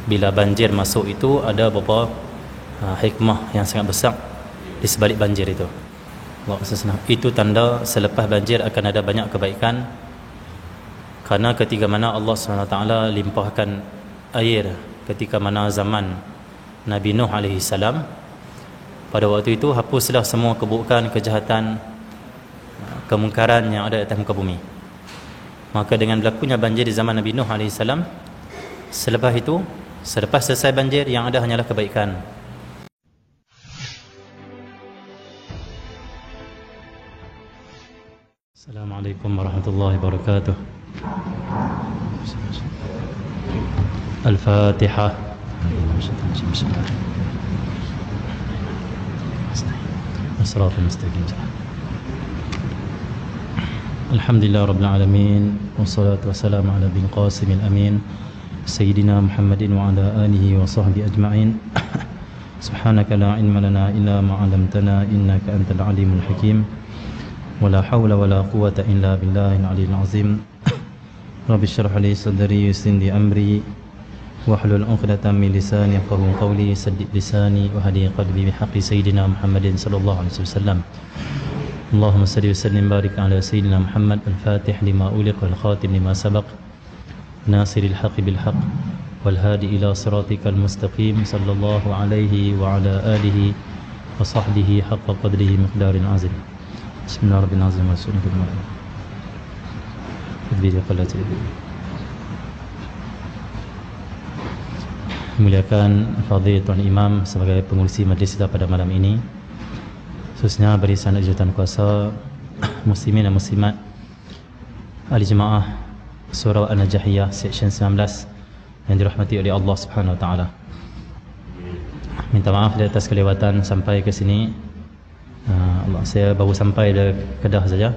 bila banjir masuk itu ada beberapa hikmah yang sangat besar di sebalik banjir itu. Itu tanda selepas banjir akan ada banyak kebaikan, karena ketika mana Allah SWT limpahkan air ketika mana zaman Nabi Nuh alaihi salam, pada waktu itu hapuslah semua keburukan, kejahatan, kemungkaran yang ada di atas muka bumi. Maka dengan berlakunya banjir di zaman Nabi Nuh alaihi salam, selepas selesai banjir yang ada hanyalah kebaikan. Assalamualaikum warahmatullahi wabarakatuh. Al-Fatihah. As-siratal mustaqim. Alhamdulillah rabbil alamin, wassalatu wassalamu ala bin qasimil amin sayyidina Muhammadin wa ala alihi wa sahbihi ajma'in. Subhanaka la ilma lana illa ma 'allamtana innaka antal alimul hakim. ولا حول ولا قوة إلا بالله العلي العظيم. رب اشرح لي صدري ويسر لي أمري واحلل عقدة من لساني يفقهوا قولي سدد لساني وهدي قلبي بحق سيدنا محمد صلى الله عليه وسلم. اللهم صل وسلم وبارك على سيدنا محمد الفاتح لما أغلق والخاتم لما سبق ناصر الحق بالحق والهادي إلى صراطك المستقيم صلى الله عليه وعلى آله وصحبه حق قدره مقدار عظيم. Bismillahirrahmanirrahim. Muliakan Fadhil Tuan Imam sebagai pengurusi majlis kita pada malam ini, khususnya barisan jawatan kuasa muslimin dan muslimat ahli jemaah Surau An-Najahiyah Seksyen 19 yang dirahmati oleh Allah Subhanahu Wa Taala. Minta maaf di atas kelewatan sampai ke sini. Saya baru sampai dari Kedah saja.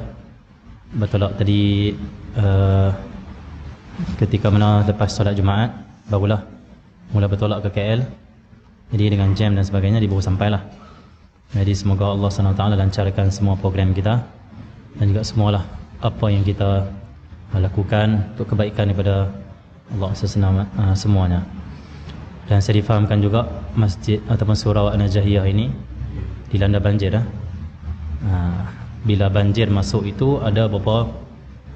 Bertolak tadi ketika mana lepas solat Jumaat, barulah mula bertolak ke KL. Jadi dengan jam dan sebagainya baru sampailah. Jadi semoga Allah SWT lancarkan semua program kita dan juga semualah apa yang kita lakukan untuk kebaikan daripada Allah semuanya. Dan saya difahamkan juga masjid ataupun surau An-Najahiyah ini dilanda banjir. Bila banjir masuk itu ada beberapa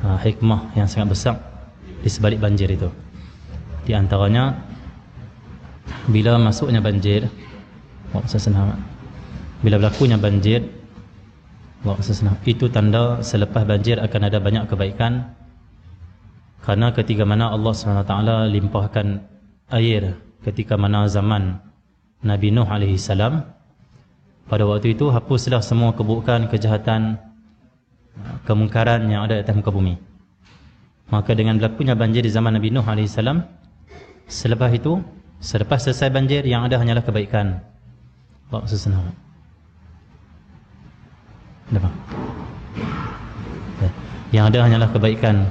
hikmah yang sangat besar di sebalik banjir itu. Di antaranya, bila masuknya banjir, bila berlakunya banjir, itu tanda selepas banjir akan ada banyak kebaikan, karena ketika mana Allah SWT limpahkan air ketika mana zaman Nabi Nuh alaihi salam, pada waktu itu hapuslah semua keburukan, kejahatan, kemungkaran yang ada di atas muka bumi. Maka dengan berlakunya banjir di zaman Nabi Nuh AS, selepas selesai banjir yang ada hanyalah kebaikan. Allah SWT. Yang ada hanyalah kebaikan.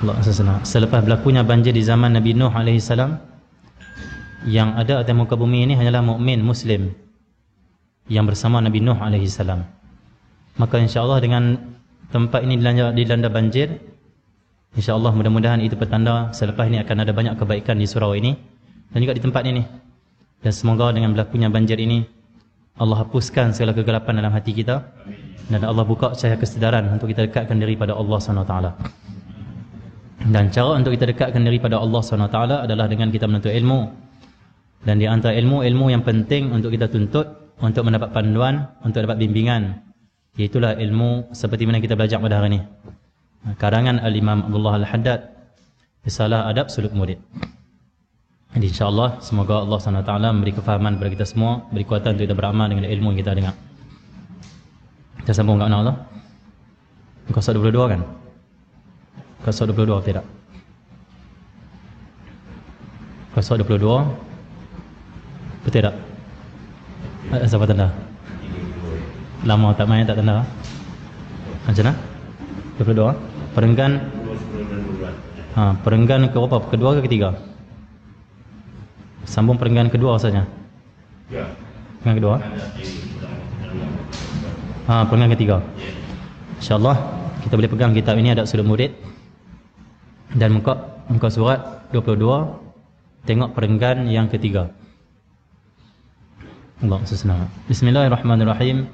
Allah SWT. Selepas berlakunya banjir di zaman Nabi Nuh AS, yang ada di atas muka bumi ini hanyalah mukmin Muslim yang bersama Nabi Nuh alaihi salam. Maka insya-Allah dengan tempat ini dilanda banjir, insya-Allah mudah-mudahan itu petanda selepas ini akan ada banyak kebaikan di surau ini dan juga di tempat ini. Dan semoga dengan berlakunya banjir ini Allah hapuskan segala kegelapan dalam hati kita dan Allah buka cahaya kesedaran untuk kita dekatkan diri pada Allah SWT. Dan cara untuk kita dekatkan diri pada Allah SWT adalah dengan kita menuntut ilmu. Dan di antara ilmu yang penting untuk kita tuntut untuk mendapat panduan, untuk dapat bimbingan, iaitulah ilmu seperti mana kita belajar pada hari ini. Karangan Al-Imam Abdullah Al-Haddad, Risalah Adab Suluk Murid. Jadi insyaAllah semoga Allah SWT memberi kefahaman kepada kita semua, beri kekuatan untuk kita beramal dengan ilmu yang kita dengar. Kita sambung kat mana Allah? Muka surat 22 kan? Muka surat 22 tidak? Muka surat 22 betul tak? Siapa tanda? Lama tak main tak tanda? Macam mana? 22? Perenggan? Perenggan ke berapa? Kedua ke ketiga? Sambung perenggan kedua rasanya? Perenggan kedua? Perenggan ketiga. InsyaAllah kita boleh pegang kitab ini, Adab Suluk Murid. Dan muka surat 22 tengok perenggan yang ketiga. Allah senang. Bismillahirrahmanirrahim.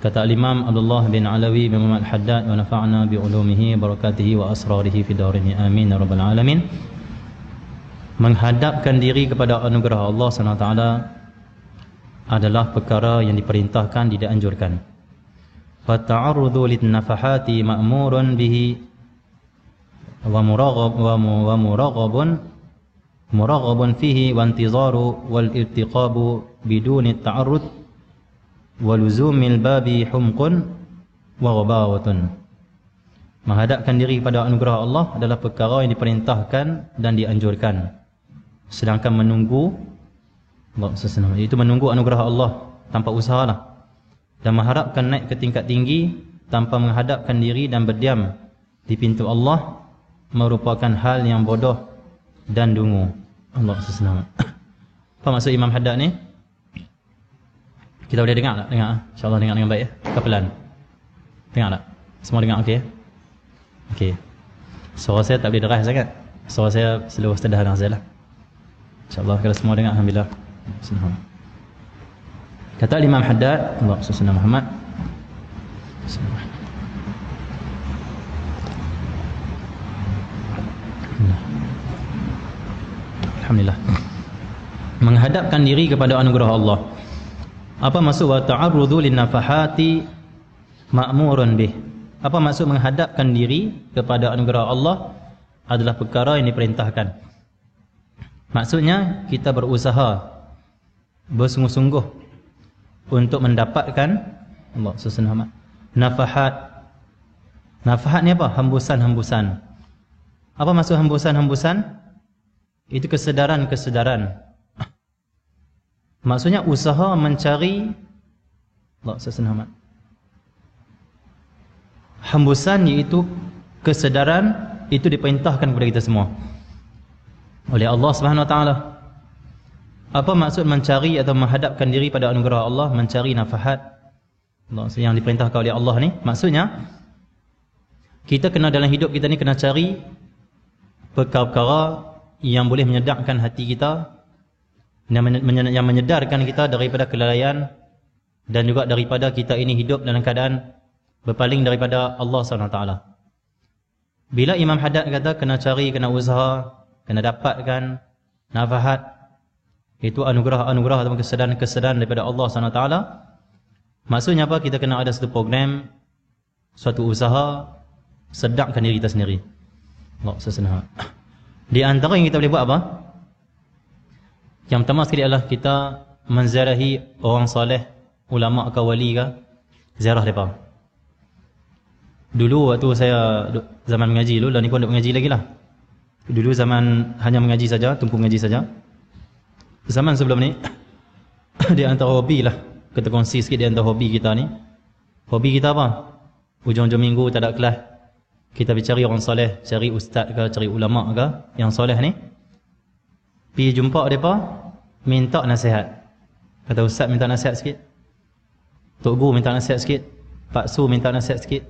Kata Imam Abdullah bin Alawi bin Muhammad Haddad wa nafa'na bi ulumihi barakatihi wa asrarihi fi darini amin ya rabbal alamin. Menghadapkan diri kepada anugerah Allah SWT adalah perkara yang diperintahkan, dianjurkan. Fata'arudhu linnafahati ma'murun bihi wa muraghabun fihi wa intizaru wal irtiqabu biduni ta'arrud waluzumil babi humqun wa ghabawatun. Menghadapkan diri kepada anugerah Allah adalah perkara yang diperintahkan dan dianjurkan. Sedangkan menunggu itu menunggu anugerah Allah tanpa usahalah, dan mengharapkan naik ke tingkat tinggi tanpa menghadapkan diri dan berdiam di pintu Allah merupakan hal yang bodoh dan dungu. Allah SWT. Apa maksud Imam Haddad ni? Kita boleh dengar tak? Dengar, insyaAllah dengar dengan baik ya. Pelan. Dengar tak? Semua dengar okey? Okey. Suara saya tak boleh deras sangat. Suara saya seluruh sederhana saya lah. InsyaAllah kalau semua dengar, Alhamdulillah. Kata Imam Haddad, Allah SWT Muhammad. Alhamdulillah. Menghadapkan diri kepada anugerah Allah. Apa maksud wa ta'arrudhu linnafahati ma'murun bih? Apa maksud menghadapkan diri kepada anugerah Allah adalah perkara yang diperintahkan. Maksudnya kita berusaha bersungguh-sungguh untuk mendapatkan Allah SWT nafahat. Nafahat ni apa? Hembusan-hembusan. Apa maksud hembusan-hembusan? Itu kesedaran-kesedaran. Maksudnya usaha mencari Allah SWT hembusan, iaitu kesedaran, itu diperintahkan kepada kita semua oleh Allah SWT. Apa maksud mencari atau menghadapkan diri pada anugerah Allah? Mencari nafahat yang diperintahkan oleh Allah ni, maksudnya kita kena dalam hidup kita ni kena cari perkara-perkara yang boleh menyedarkan hati kita, yang menyedarkan kita daripada kelalaian dan juga daripada kita ini hidup dalam keadaan berpaling daripada Allah SWT. Bila Imam Haddad kata kena cari, kena usaha, kena dapatkan nafahat, itu anugerah-anugerah atau kesedaran-kesedaran daripada Allah SWT, maksudnya apa? Kita kena ada satu program, suatu usaha, sedapkan diri kita sendiri. Allah SWT. Di antara yang kita boleh buat apa? Yang pertama sekali adalah kita menziarahi orang soleh, ulama ke wali ke, ziarah mereka. Dulu waktu saya zaman mengaji dulu, dan ni pun tak mengaji lagi lah. Dulu zaman hanya mengaji saja, tumpu mengaji saja. Zaman sebelum ni, di antara hobi lah, kita kongsi sikit di antara hobi kita ni. Hobi kita apa? Hujung-hujung minggu tak ada kelas, kita pergi cari orang soleh, cari ustaz ke, cari ulama ke, yang soleh ni. Pergi jumpa mereka, minta nasihat. Kata ustaz minta nasihat sikit, Tok Guru minta nasihat sikit, Pak Su minta nasihat sikit.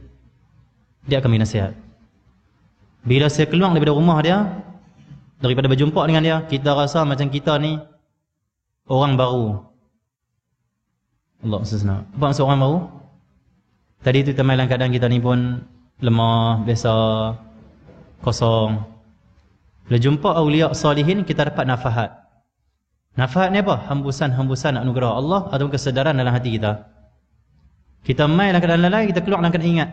Dia akan beri nasihat. Bila saya keluar daripada rumah dia, daripada berjumpa dengan dia, kita rasa macam kita ni orang baru. Allah SWT. Apa maksud orang baru? Tadi tu teman dalam keadaan kita ni pun lemah, biasa, kosong. Bila jumpa awliya salihin, kita dapat nafahat. Nafahat ni apa? Hembusan-hembusan anugerah Allah atau kesedaran dalam hati kita. Kita main dalam keadaan lalai, kita keluar dalam keadaan ingat.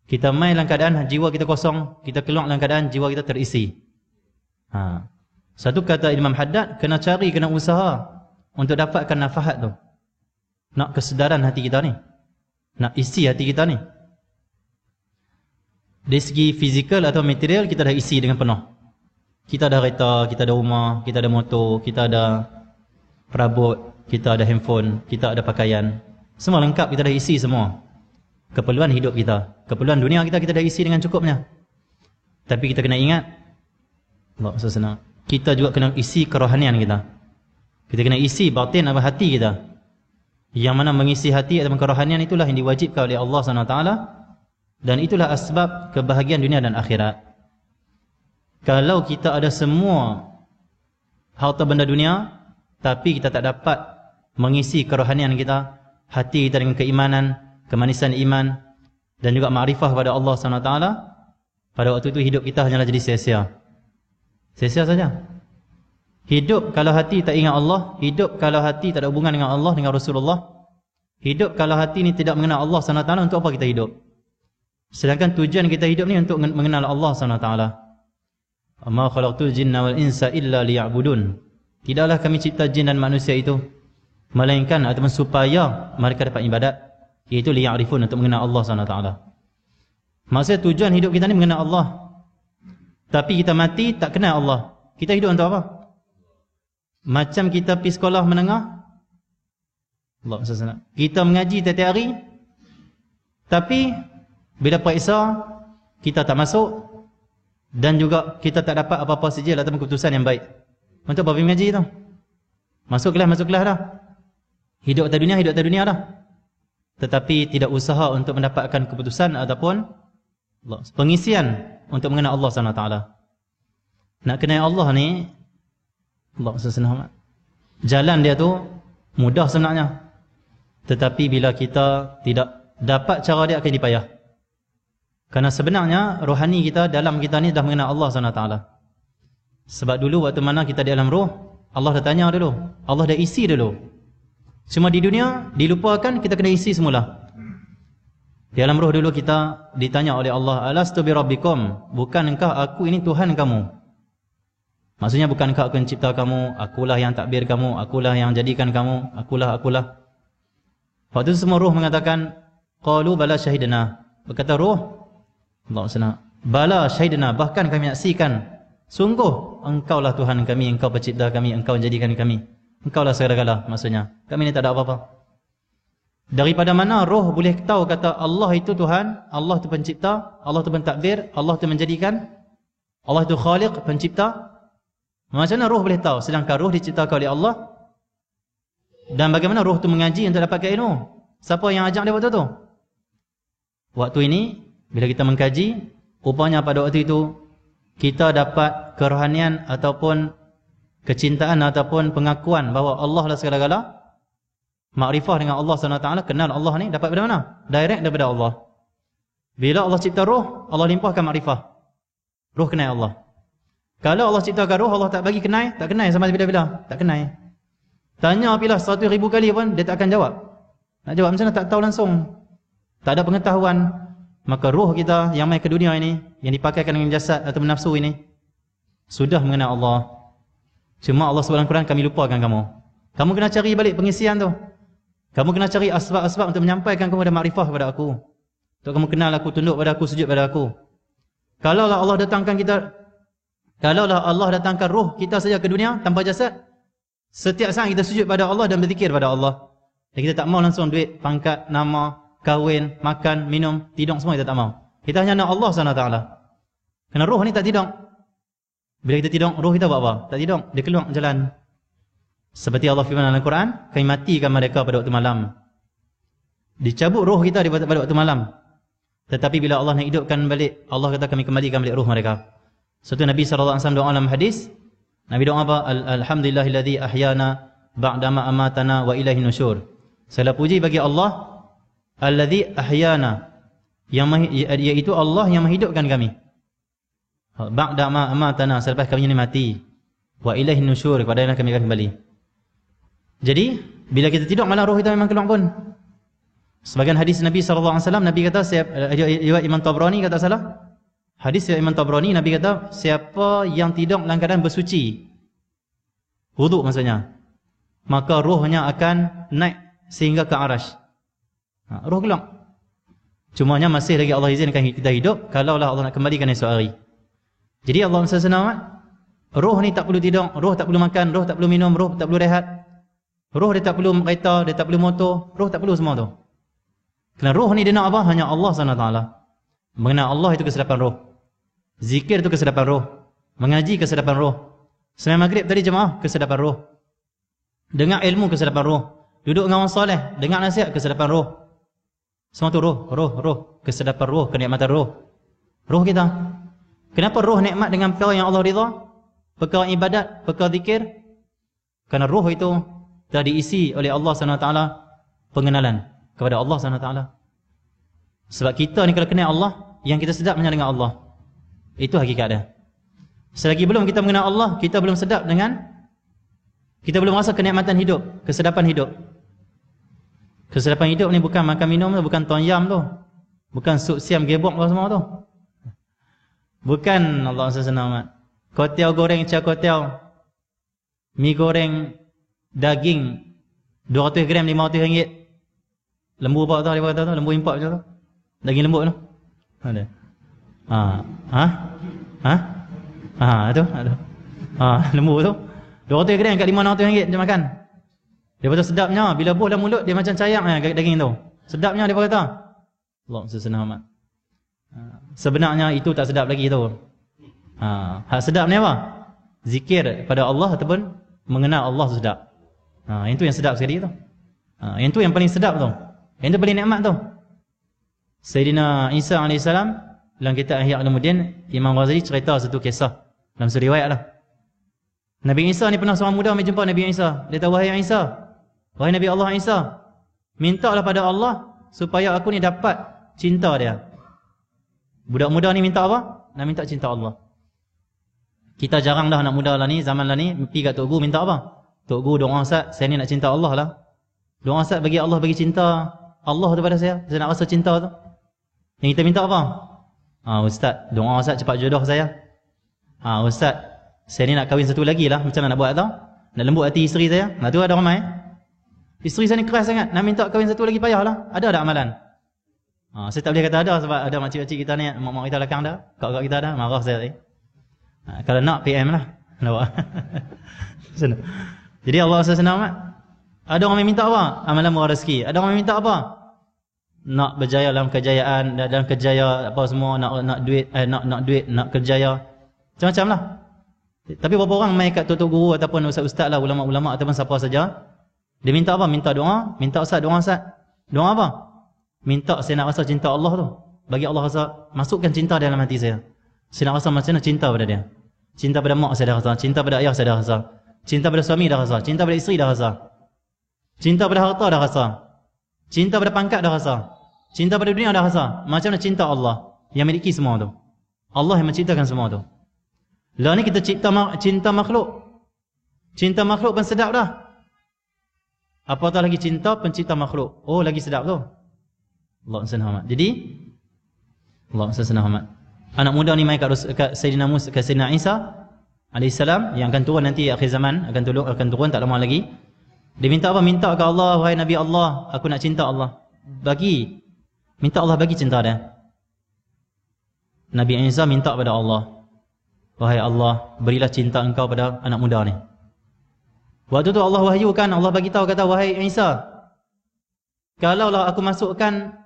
Kita main dalam keadaan jiwa kita kosong, kita keluar dalam keadaan jiwa kita terisi. Satu kata Imam Haddad, kena cari, kena usaha untuk dapatkan nafahat tu. Nak kesedaran hati kita ni, nak isi hati kita ni. Dari segi fizikal atau material, kita dah isi dengan penuh. Kita ada kereta, kita ada rumah, kita ada motor, kita ada perabot, kita ada handphone, kita ada pakaian. Semua lengkap, kita dah isi semua. Keperluan hidup kita, keperluan dunia kita, kita dah isi dengan cukupnya. Tapi kita kena ingat, Allah SWT, kita juga kena isi kerohanian kita. Kita kena isi batin atau hati kita. Yang mana mengisi hati atau kerohanian itulah yang diwajibkan oleh Allah SWT. Dan itulah asbab kebahagiaan dunia dan akhirat. Kalau kita ada semua harta benda dunia, tapi kita tak dapat mengisi kerohanian kita, hati kita dengan keimanan, kemanisan iman dan juga ma'rifah kepada Allah SWT, pada waktu itu hidup kita hanyalah jadi sia-sia. Sia-sia saja. Hidup kalau hati tak ingat Allah, hidup kalau hati tak ada hubungan dengan Allah, dengan Rasulullah, hidup kalau hati ni tidak mengenal Allah SWT, untuk apa kita hidup? Sedangkan tujuan kita hidup ni untuk mengenal Allah SWT. Ma khalaqtul jinna wal insa illa liya'budun. Tidaklah kami cipta jin dan manusia itu melainkan ataupun supaya mereka dapat ibadat, iaitu liya'rifun, untuk mengenal Allah SWT. Maksudnya tujuan hidup kita ni mengenal Allah. Tapi kita mati tak kenal Allah. Kita hidup untuk apa? Macam kita pergi sekolah menengah, Allah SWT, kita mengaji tiap-tiap hari, tapi bila periksa kita tak masuk, dan juga kita tak dapat apa-apa sijil atau keputusan yang baik. Untuk apa pergi mengaji tu? Masuk kelas dah. Hidup atas dunia dah. Tetapi tidak usaha untuk mendapatkan keputusan ataupun pengisian untuk mengenal Allah SWT. Nak kenal Allah ni, Allah SWT, jalan dia tu mudah sebenarnya. Tetapi bila kita tidak dapat cara dia, akan dipayah. Kerana sebenarnya rohani kita, dalam kita ni dah mengenal Allah SWT. Sebab dulu waktu mana kita di alam roh, Allah dah tanya dulu, Allah dah isi dulu. Cuma di dunia dilupakan, kita kena isi semula. Di alam roh dulu kita ditanya oleh Allah, alastu bi rabbikum, bukankah aku ini Tuhan kamu? Maksudnya bukankah aku yang cipta kamu, akulah yang takbir kamu, akulah yang jadikan kamu, akulah. Waktu itu semua roh mengatakan, qalu bala syahidna. Berkata roh, Allah SWT, bala syahidna, bahkan kami saksikan, sungguh engkaulah Tuhan kami, engkau pencipta kami, engkau jadikan kami, engkaulah segala-gala. Maksudnya kami ni tak ada apa-apa. Daripada mana roh boleh tahu kata Allah itu Tuhan, Allah itu pencipta, Allah itu pentadbir, Allah itu menjadikan, Allah itu khaliq, pencipta? Macam mana roh boleh tahu? Sedangkan roh diciptakan oleh Allah. Dan bagaimana roh itu mengaji untuk dapatkan ilmu? Siapa yang ajak dia waktu tu? Waktu ini bila kita mengkaji, rupanya pada waktu itu kita dapat kerohanian ataupun kecintaan ataupun pengakuan bahawa Allah lah segala-gala. Makrifah dengan Allah SWT, kenal Allah ni dapat dari mana? Direct daripada Allah. Bila Allah cipta roh, Allah limpahkan makrifah. Roh kenal Allah. Kalau Allah ciptakan roh, Allah tak bagi kenal, tak kenal sampai bila-bila, tak kenal. Tanya apilah 100,000 kali pun dia tak akan jawab. Nak jawab macam mana tak tahu langsung. Tak ada pengetahuan. Maka roh kita yang mai ke dunia ini, yang dipakaikan dengan jasad atau nafsu ini, sudah mengenal Allah. Cuma Allah SWT Quran, kami lupakan kamu. Kamu kena cari balik pengisian tu. Kamu kena cari asbab-asbab untuk menyampaikan kepada makrifah kepada aku. Untuk kamu kenal aku, tunduk pada aku, sujud pada aku. Kalaulah Allah datangkan roh kita saja ke dunia tanpa jasad, setiap saat kita sujud pada Allah dan berzikir pada Allah. Dan kita tak mau langsung duit, pangkat, nama, kahwin, makan, minum, tidur, semua kita tak mau. Kita hanya nak Allah SWT. Kerana roh ni tak tidur. Bila kita tidur, roh kita buat apa? Tak tidur, dia keluar jalan. Seperti Allah firman dalam Al-Quran, kami matikan mereka pada waktu malam. Dicabut roh kita pada waktu malam. Tetapi bila Allah nak hidupkan balik, Allah kata kami kembalikan balik roh mereka. Suatu Nabi SAW doa dalam hadis, Nabi doa apa? Alhamdulillahilladzi ahyana ba'dama amatana wa ilaihi nusyur. Segala puji bagi Allah alladzi ahyana, iaitu Allah yang menghidupkan kami. Ba'dama amatana, selepas kami ini mati. Wa ilaihi nusyur, kepadanya kami akan kembali. Jadi bila kita tidur malam, roh kita memang keluar pun. Sebagian hadis Nabi SAW, Nabi kata, riwayat Imam Tabrani kata salah. Hadis riwayat Imam Tabrani, Nabi kata, siapa yang tidur dalam keadaan bersuci, wuduk maksudnya, maka rohnya akan naik sehingga ke arash. Roh keluar. Cumanya masih lagi Allah izinkan kita hidup kalaulah Allah nak kembalikan esok hari. Jadi Allah SWT, roh ni tak perlu tidur, roh tak perlu makan, roh tak perlu minum, roh tak perlu rehat. Roh dia tak perlu kereta, dia tak perlu motor, roh tak perlu semua tu. Kerana roh ni dia nak apa? Hanya Allah SWT. Mengenal Allah itu kesedapan roh. Zikir itu kesedapan roh. Mengaji kesedapan roh. Sembahyang maghrib tadi jemaah, kesedapan roh. Dengar ilmu, kesedapan roh. Duduk dengan orang soleh, dengar nasihat, kesedapan roh. Semua tu roh. Kesedapan roh, kenikmatan roh. Roh kita. Kenapa roh nikmat dengan perkara yang Allah ridha? Perkara ibadat, perkara zikir. Kerana roh itu telah diisi oleh Allah SWT pengenalan kepada Allah SWT. Sebab kita ni kalau kenal Allah, yang kita sedap hanya dengan Allah. Itu hakikat dia. Selagi belum kita mengenal Allah, kita belum sedap dengan, kita belum rasa kenikmatan hidup, kesedapan hidup. Kesedapan hidup ni bukan makan minum tu, bukan tom yam tu, bukan sup siam gebok semua tu. Bukan Allah SWT. Kotiau goreng cak kotiau, mi goreng daging 200 gram 500 ringgit. Lembu apa tu dia kata tu, lembu import macam tu. Daging lembut tu. Ada. Tu ada. Lembu tu 200 gram kat 500 ringgit dia makan. Dia kata sedapnya bila buh dalam mulut dia macam cayang daging tu. Sedapnya dia kata. Allah SWT. Sebenarnya itu tak sedap lagi tu. Hak sedap ni apa? Zikir pada Allah ataupun mengenal Allah sedap. Yang tu yang sedap sekali tu. Yang tu yang paling sedap tu. Yang tu paling nikmat tu. Sayyidina Isa AS dalam kitab Ihya Ulumuddin, Imam Ghazali cerita satu kisah dalam satu riwayat lah. Nabi Isa ni pernah seorang muda ambil jumpa Nabi Isa. Dia kata, wahai Isa, wahai Nabi Allah Isa, mintalah pada Allah supaya aku ni dapat cinta dia. Budak muda ni minta apa? Nak minta cinta Allah. Kita jarang dah anak muda lah ni, zaman lah ni, pergi kat Tok Guru minta apa? Tok Guru doa Ustaz, saya ni nak cinta Allah lah. Doa Ustaz bagi Allah bagi cinta Allah tu pada saya nak rasa cinta tu. Yang kita minta apa? Ustaz, doa Ustaz cepat jodoh saya. Ustaz, saya ni nak kahwin satu lagi lah, macam mana nak buat tau? Nak lembut hati isteri saya. Nah tu ada ramai. Isteri saya ni keras sangat, nak minta kahwin satu lagi payahlah. Ada tak amalan? Saya tak boleh kata ada sebab ada makcik-makcik kita ni, mak-mak kita belakang dah, kak-kak kita dah, marah saya tadi. Kalau nak PM lah. Nampak? Jadi Allah SWT, ada orang yang minta apa? Amalan murah rezeki. Ada orang yang minta apa? Nak berjaya dalam kejayaan, dalam kejaya apa semua, nak duit, nak duit, nak kerjaya. Macam-macam lah. Tapi berapa orang mai kat tok guru ataupun ustaz-ustaz lah, ulama-ulama ataupun siapa saja, dia minta apa? Minta doa, minta Ustaz, doa Ustaz. Doa apa? Minta saya nak rasa cinta Allah tu. Bagi Allah rasa, masukkan cinta dalam hati saya. Saya nak rasa macam mana cinta pada dia. Cinta pada mak saya dah rasa, cinta pada ayah saya dah rasa, cinta pada suami dah rasa, cinta pada isteri dah rasa, cinta pada harta dah rasa, cinta pada pangkat dah rasa, cinta pada dunia dah rasa. Macam mana cinta Allah yang miliki semua tu? Allah yang menciptakan semua tu. Lah ni kita cinta makhluk. Cinta makhluk pun sedap dah. Apatah lagi cinta pencipta makhluk. Oh, lagi sedap tu. Allah SWT. Jadi Allah SWT. Anak muda ni mai kat Sayyidina Musa, kat Sayyidina Isa alaihissalam yang akan turun nanti akhir zaman, akan turun tak lama lagi. Dia minta apa? Minta ke Allah, wahai Nabi Allah, aku nak cinta Allah. Bagi. Minta Allah bagi cinta dia. Nabi Isa minta pada Allah, wahai Allah, berilah cinta engkau pada anak muda ni. Waktu tu Allah wahyukan, Allah bagi tahu kata, wahai Isa, kalaulah aku masukkan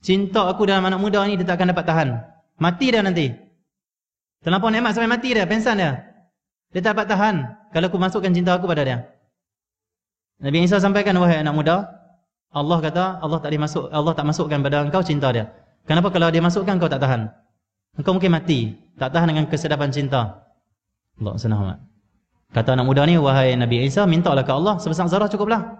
cinta aku dalam anak muda ni, dia tak akan dapat tahan. Mati dah nanti. Terlampau nikmat sampai mati dah, pensan dia. Dia tak dapat tahan kalau aku masukkan cinta aku pada dia. Nabi Isa sampaikan, wahai anak muda, Allah kata, Allah tak masukkan pada engkau cinta dia. Kenapa? Kalau dia masukkan, engkau tak tahan. Engkau mungkin mati, tak tahan dengan kesedapan cinta. Allah SWT. Kata anak muda ni, wahai Nabi Isa, mintalah ke Allah sebesar zarah cukuplah.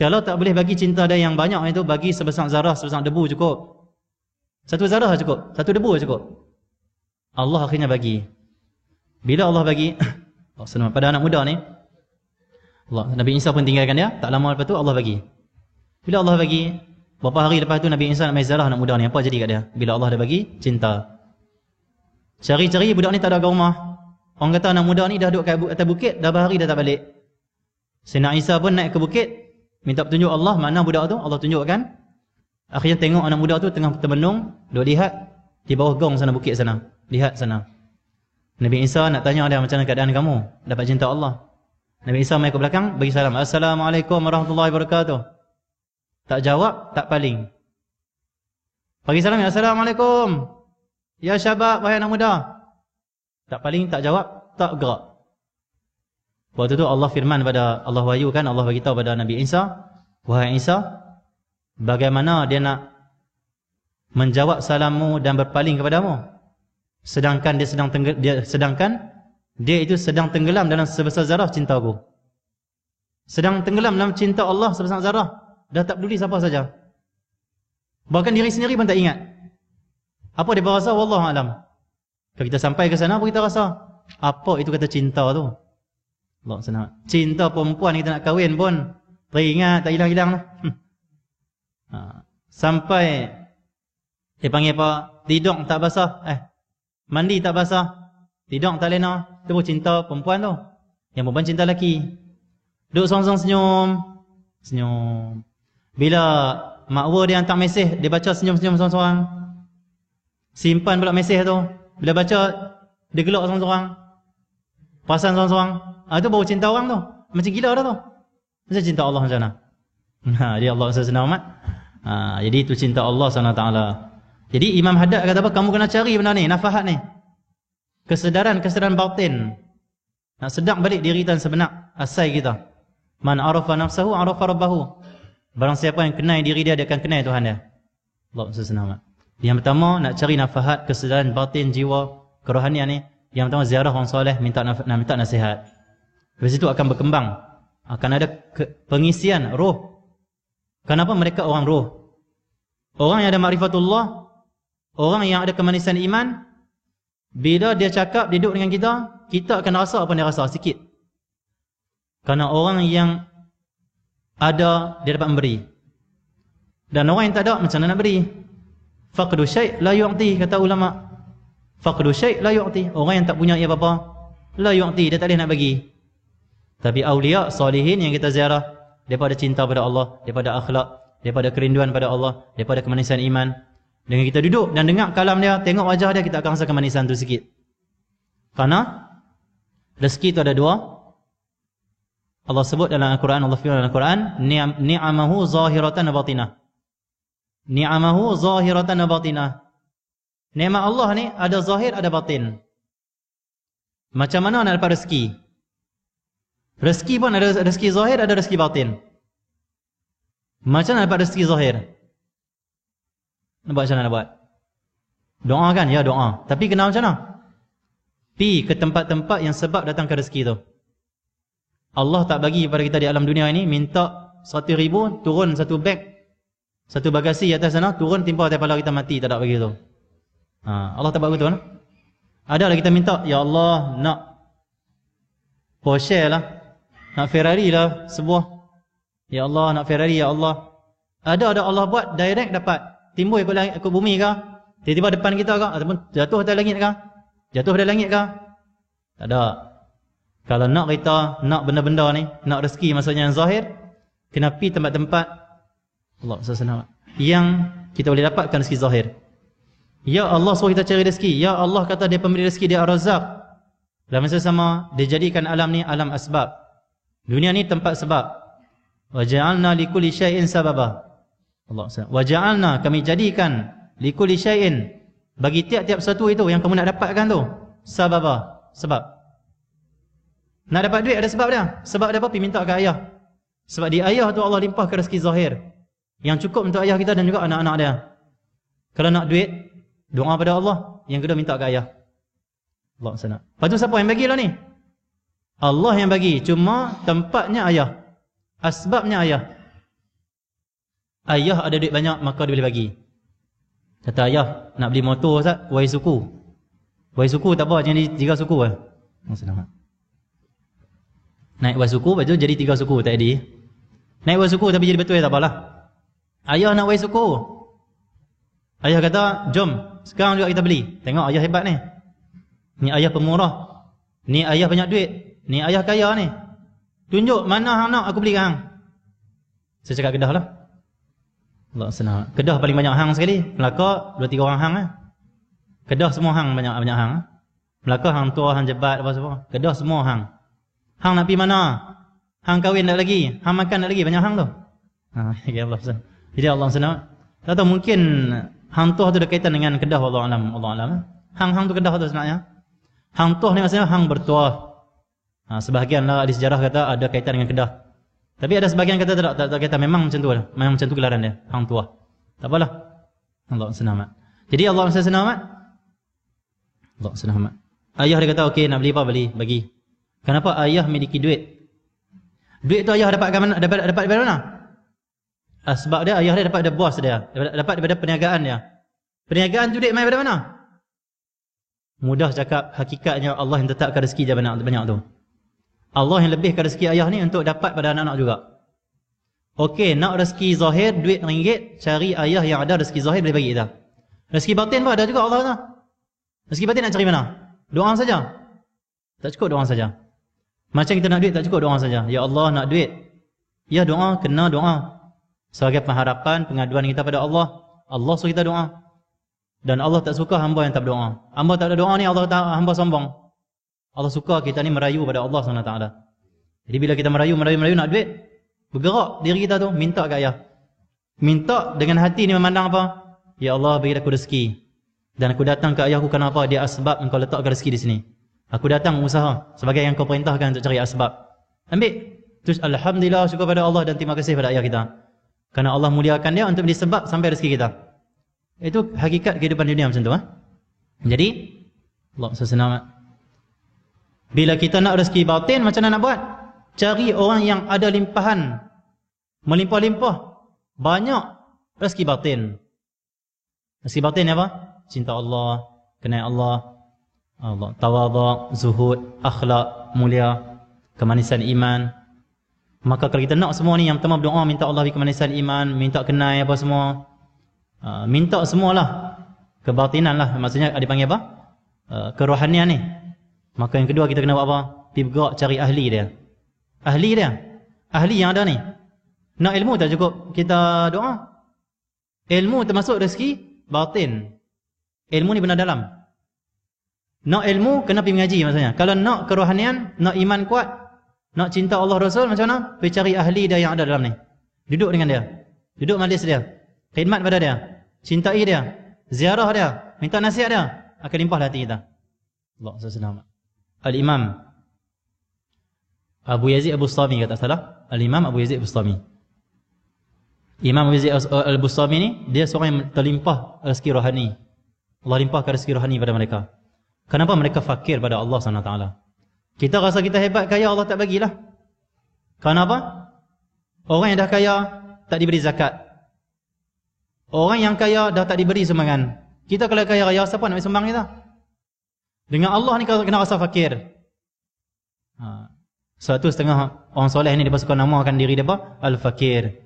Kalau tak boleh bagi cinta dia yang banyak itu, bagi sebesar zarah, sebesar debu cukup. Satu zarah cukup, satu debu cukup. Allah akhirnya bagi. Bila Allah bagi pada anak muda ni, Nabi Isa pun tinggalkan dia. Tak lama lepas tu Allah bagi. Bila Allah bagi, beberapa hari lepas tu Nabi Isa nak main zarah anak muda ni. Apa jadi kat dia? Bila Allah dah bagi cinta. Cari-cari budak ni tak ada kat rumah. Orang kata anak muda ni dah duduk kat atas bukit, dah berhari dah tak balik. Sayyidina Isa pun naik ke bukit, minta petunjuk Allah, mana budak tu. Allah tunjukkan. Akhirnya tengok anak muda tu tengah termenung, duk lihat di bawah gong sana, bukit sana. Lihat sana. Nabi Isa nak tanya dia, macam mana keadaan kamu? Dapat cinta Allah. Nabi Isa mai ke belakang, bagi salam. Assalamualaikum warahmatullahi wabarakatuh. Tak jawab, tak paling. Bagi salam, Assalamualaikum. Ya syabab, wahai anak muda. Tak paling, tak jawab, tak gerak. Waktu tu Allah firman pada, Allah wahyukan, Allah beritahu pada Nabi Isa, wahai Isa, bagaimana dia nak menjawab salammu dan berpaling kepadamu, sedangkan dia itu sedang tenggelam dalam sebesar zarah cinta aku. Sedang tenggelam dalam cinta Allah sebesar zarah. Dah tak peduli siapa saja. Bahkan diri sendiri pun tak ingat. Apa dia rasa? Wallahu alam. Kalau kita sampai ke sana, apa kita rasa? Apa itu kata cinta tu? Allah senang. Cinta perempuan kita nak kahwin pun teringat, tak hilang-hilang lah. Sampai dia panggil apa? Tidung tak basah. Mandi tak basah. Tidung tak lena. Itu pun cinta perempuan tu. Yang perempuan cinta lelaki. Duduk sorang-sorang senyum. Bila makwa dia hantar mesej, dia baca senyum-senyum sorang-sorang. Simpan pula mesej tu. Bila baca, dia gelak sorang-sorang. Perasan sorang-sorang. Itu baru cinta orang tu. Macam gila dah tu. Macam cinta Allah macam mana? Dia Allah senang amat. Jadi itu cinta Allah SWT. Jadi Imam Haddad kata apa? Kamu kena cari benda ni, nafahat ni. Kesedaran batin. Nak sedar balik diri dan sebenar asal kita. Man arafa nafsahu arafa rabbahu. Barang siapa yang kenal diri dia, dia akan kenal Tuhan dia. Allah senang amat. Yang pertama, nak cari nafahat, kesedaran batin jiwa, kerohanian ni. Yang pertama, ziarah orang soleh, minta nasihat. Lepas itu akan berkembang. Akan ada pengisian roh. Kenapa mereka orang roh? Orang yang ada ma'rifatullah, orang yang ada kemanisan iman, bila dia cakap, dia duduk dengan kita, kita akan rasa apa dia rasa, sikit. Kerana orang yang ada, dia dapat memberi. Dan orang yang tak ada, macam mana nak beri? Faqdu syai' la yu'ti, kata ulama. Faqdu syai' la yu'ti. Orang yang tak punya apa-apa, la yu'ti, dia tak boleh nak bagi. Tapi awliya, salihin yang kita ziarah, daripada cinta pada Allah, daripada akhlak, daripada kerinduan pada Allah, daripada kemanisan iman. Dengan kita duduk dan dengar kalam dia, tengok wajah dia, kita akan rasa kemanisan tu sikit. Kerana rezeki tu ada dua. Allah sebut dalam Al-Quran, Allah firman dalam Al-Quran, ni'amahu zahiratan wa batinah. Ni'amahu zahiratan wa batinah. Nikmat Allah ni ada zahir, ada batin. Macam mana nak dapat rezeki? Rezeki pun ada rezeki zahir, ada rezeki batin. Macam mana dapat rezeki zahir? Nak buat macam mana nak buat? Doa kan? Ya, doa. Tapi kenal macam mana? Pi ke tempat-tempat yang sebab datang ke rezeki tu. Allah tak bagi kepada kita di alam dunia ini, minta 100,000, turun satu beg, satu bagasi atas sana, turun timpa atas kepala kita mati, tak ada bagi tu. Allah tak buat betul. Ada lah kita minta, ya Allah nak Porsche lah, nak Ferrari lah sebuah. Ya Allah nak Ferrari, ya Allah. Ada Allah buat direct dapat. Timbul ikut bumi ke? Tiba-tiba depan kita ke? Ataupun jatuh dari langit ke? Jatuh dari langit ke? Tak ada. Kalau nak kita, nak benda-benda ni, nak rezeki maksudnya yang zahir, kena pergi tempat-tempat Allah SWT yang kita boleh dapatkan rezeki zahir. Ya Allah suruh kita cari rezeki. Ya Allah kata dia pemberi rezeki, dia Ar-Razzaq. Dalam masa sama, dia jadikan alam ni alam asbab. Dunia ni tempat sebab. Wa ja'alna likulli syai'in sababa. Allah SWT. Wa ja'alna, kami jadikan likulli syai'in, bagi tiap-tiap satu itu yang kamu nak dapatkan tu, sababa, sebab. Nak dapat duit ada sebab dia. Sebab dia apa? Pergi minta ke ayah. Sebab di ayah tu Allah limpahkan rezeki zahir yang cukup untuk ayah kita dan juga anak-anak dia. Kalau nak duit, doa pada Allah. Yang kedua minta ke ayah. Allah SWT. Lepas tu siapa yang bagi lah ni? Allah yang bagi. Cuma tempatnya ayah. Asbabnya ayah. Ayah ada duit banyak, maka dia boleh bagi. Kata ayah, nak beli motor Ustaz, wai suku. Wai suku tak apa, jadi 3 suku lah. Allah. Naik wai suku, lepas tu jadi 3 suku, tak jadi. Naik wai suku tapi jadi betul, tak apalah. Ayah nak wai suku. Ayah kata, jom, sekarang juga kita beli. Tengok ayah hebat ni. Ni ayah pemurah. Ni ayah banyak duit. Ni ayah kaya ni. Tunjuk mana hang nak, aku beli ke hang. Saya cakap Kedah lah. Allah senang. Kedah paling banyak hang sekali. Melaka 2-3 orang hang lah. Kedah semua hang, banyak hang. Melaka hang tua, hang jebat apa semua. Kedah semua hang. Hang nak pergi mana? Hang kahwin tak lagi? Hang makan tak lagi? Banyak hang tu. Ya Allah senang. Jadi Allah senang. Tak tahu mungkin hang tuah tu ada kaitan dengan Kedah, Allah alam. Hang tu Kedah tu sebenarnya. Hang tuah ni maksudnya hang bertuah. Sebahagian lah di sejarah kata ada kaitan dengan Kedah. Tapi ada sebahagian kata tak kata, memang macam tu lah. Memang macam tu gelaran dia, hang tuah. Tak apalah. Allah senang amat. Jadi Allah senang amat. Allah senang amat. Ayah dia kata, okey nak beli apa beli, bagi. Kenapa ayah memiliki duit? Duit tu ayah dapat daripada mana? Sebab dia ayah dia dapat dari bos dia, dapat daripada perniagaan dia. Perniagaan tu duit main daripada mana? Mudah cakap, hakikatnya Allah yang tetapkan rezeki dia banyak tu. Allah yang lebihkan rezeki ayah ni untuk dapat pada anak-anak juga. Okey, nak rezeki zahir, duit ringgit, cari ayah yang ada rezeki zahir boleh bagi kita. Rezeki batin pun ada juga Allah tu. Rezeki batin nak cari mana? Doa saja. Tak cukup doa saja. Macam kita nak duit tak cukup doa saja. Ya Allah nak duit. Ya doa, kena doa. Sebagai pengharapan, pengaduan kita pada Allah. Allah suruh kita doa. Dan Allah tak suka hamba yang tak berdoa. Hamba tak ada doa ni Allah tak, hamba sombong. Allah suka kita ni merayu pada Allah SWT. Jadi bila kita merayu nak duit, bergerak diri kita tu, minta ke ayah. Minta dengan hati ni memandang apa? Ya Allah bagi aku rezeki. Dan aku datang ke ayahku kenapa? Dia asbab engkau letakkan rezeki di sini. Aku datang usaha sebagai yang kau perintahkan untuk cari asbab. Ambil. Terus alhamdulillah, syukur pada Allah dan terima kasih pada ayah kita. Kerana Allah muliakan dia untuk menjadi sebab sampai rezeki kita. Itu hakikat kehidupan dunia macam tu. Jadi, Allah sesama. Bila kita nak rezeki batin, macam mana nak buat? Cari orang yang ada limpahan. Melimpah-limpah. Banyak rezeki batin. Rezeki batin ni apa? Cinta Allah, kenal Allah, tawaduk, zuhud, akhlak mulia, kemanisan iman. Maka kalau kita nak semua ni, yang pertama berdoa minta Allah bagi kemanisan iman, minta kenal apa semua, minta semualah kebatinan lah, maksudnya dipanggil apa? Kerohanian ni. Maka yang kedua kita kena buat apa? Pergi bergerak cari ahli dia. Ahli dia, ahli yang ada ni. Nak ilmu tak cukup kita doa. Ilmu termasuk rezeki batin. Ilmu ni benar dalam. Nak ilmu kena pergi mengaji maksudnya. Kalau nak kerohanian, nak iman kuat, nak cinta Allah Rasul, macam mana? Pergi cari ahli dia yang ada dalam ni. Duduk dengan dia. Duduk majlis dia. Khidmat pada dia. Cintai dia. Ziarah dia. Minta nasihat dia. Akan limpah hati kita. Allah SWT. Al-Imam Abu Yazid Al-Bustami kata salah. Al-Imam Abu Yazid Al-Bustami. Imam Abu Yazid Al-Bustami ni, dia seorang yang terlimpah rezeki rohani. Allah limpahkan rezeki rohani pada mereka. Kenapa mereka fakir pada Allah SWT? Kita rasa kita hebat, kaya, Allah tak bagilah. Kenapa? Orang yang dah kaya tak diberi zakat. Orang yang kaya dah tak diberi sumbangan. Kita kalau kaya raya, siapa nak beri sumbang kita? Dengan Allah ni kena rasa fakir. Satu setengah orang soleh ni dia suka namakan diri dia apa? Al-Fakir.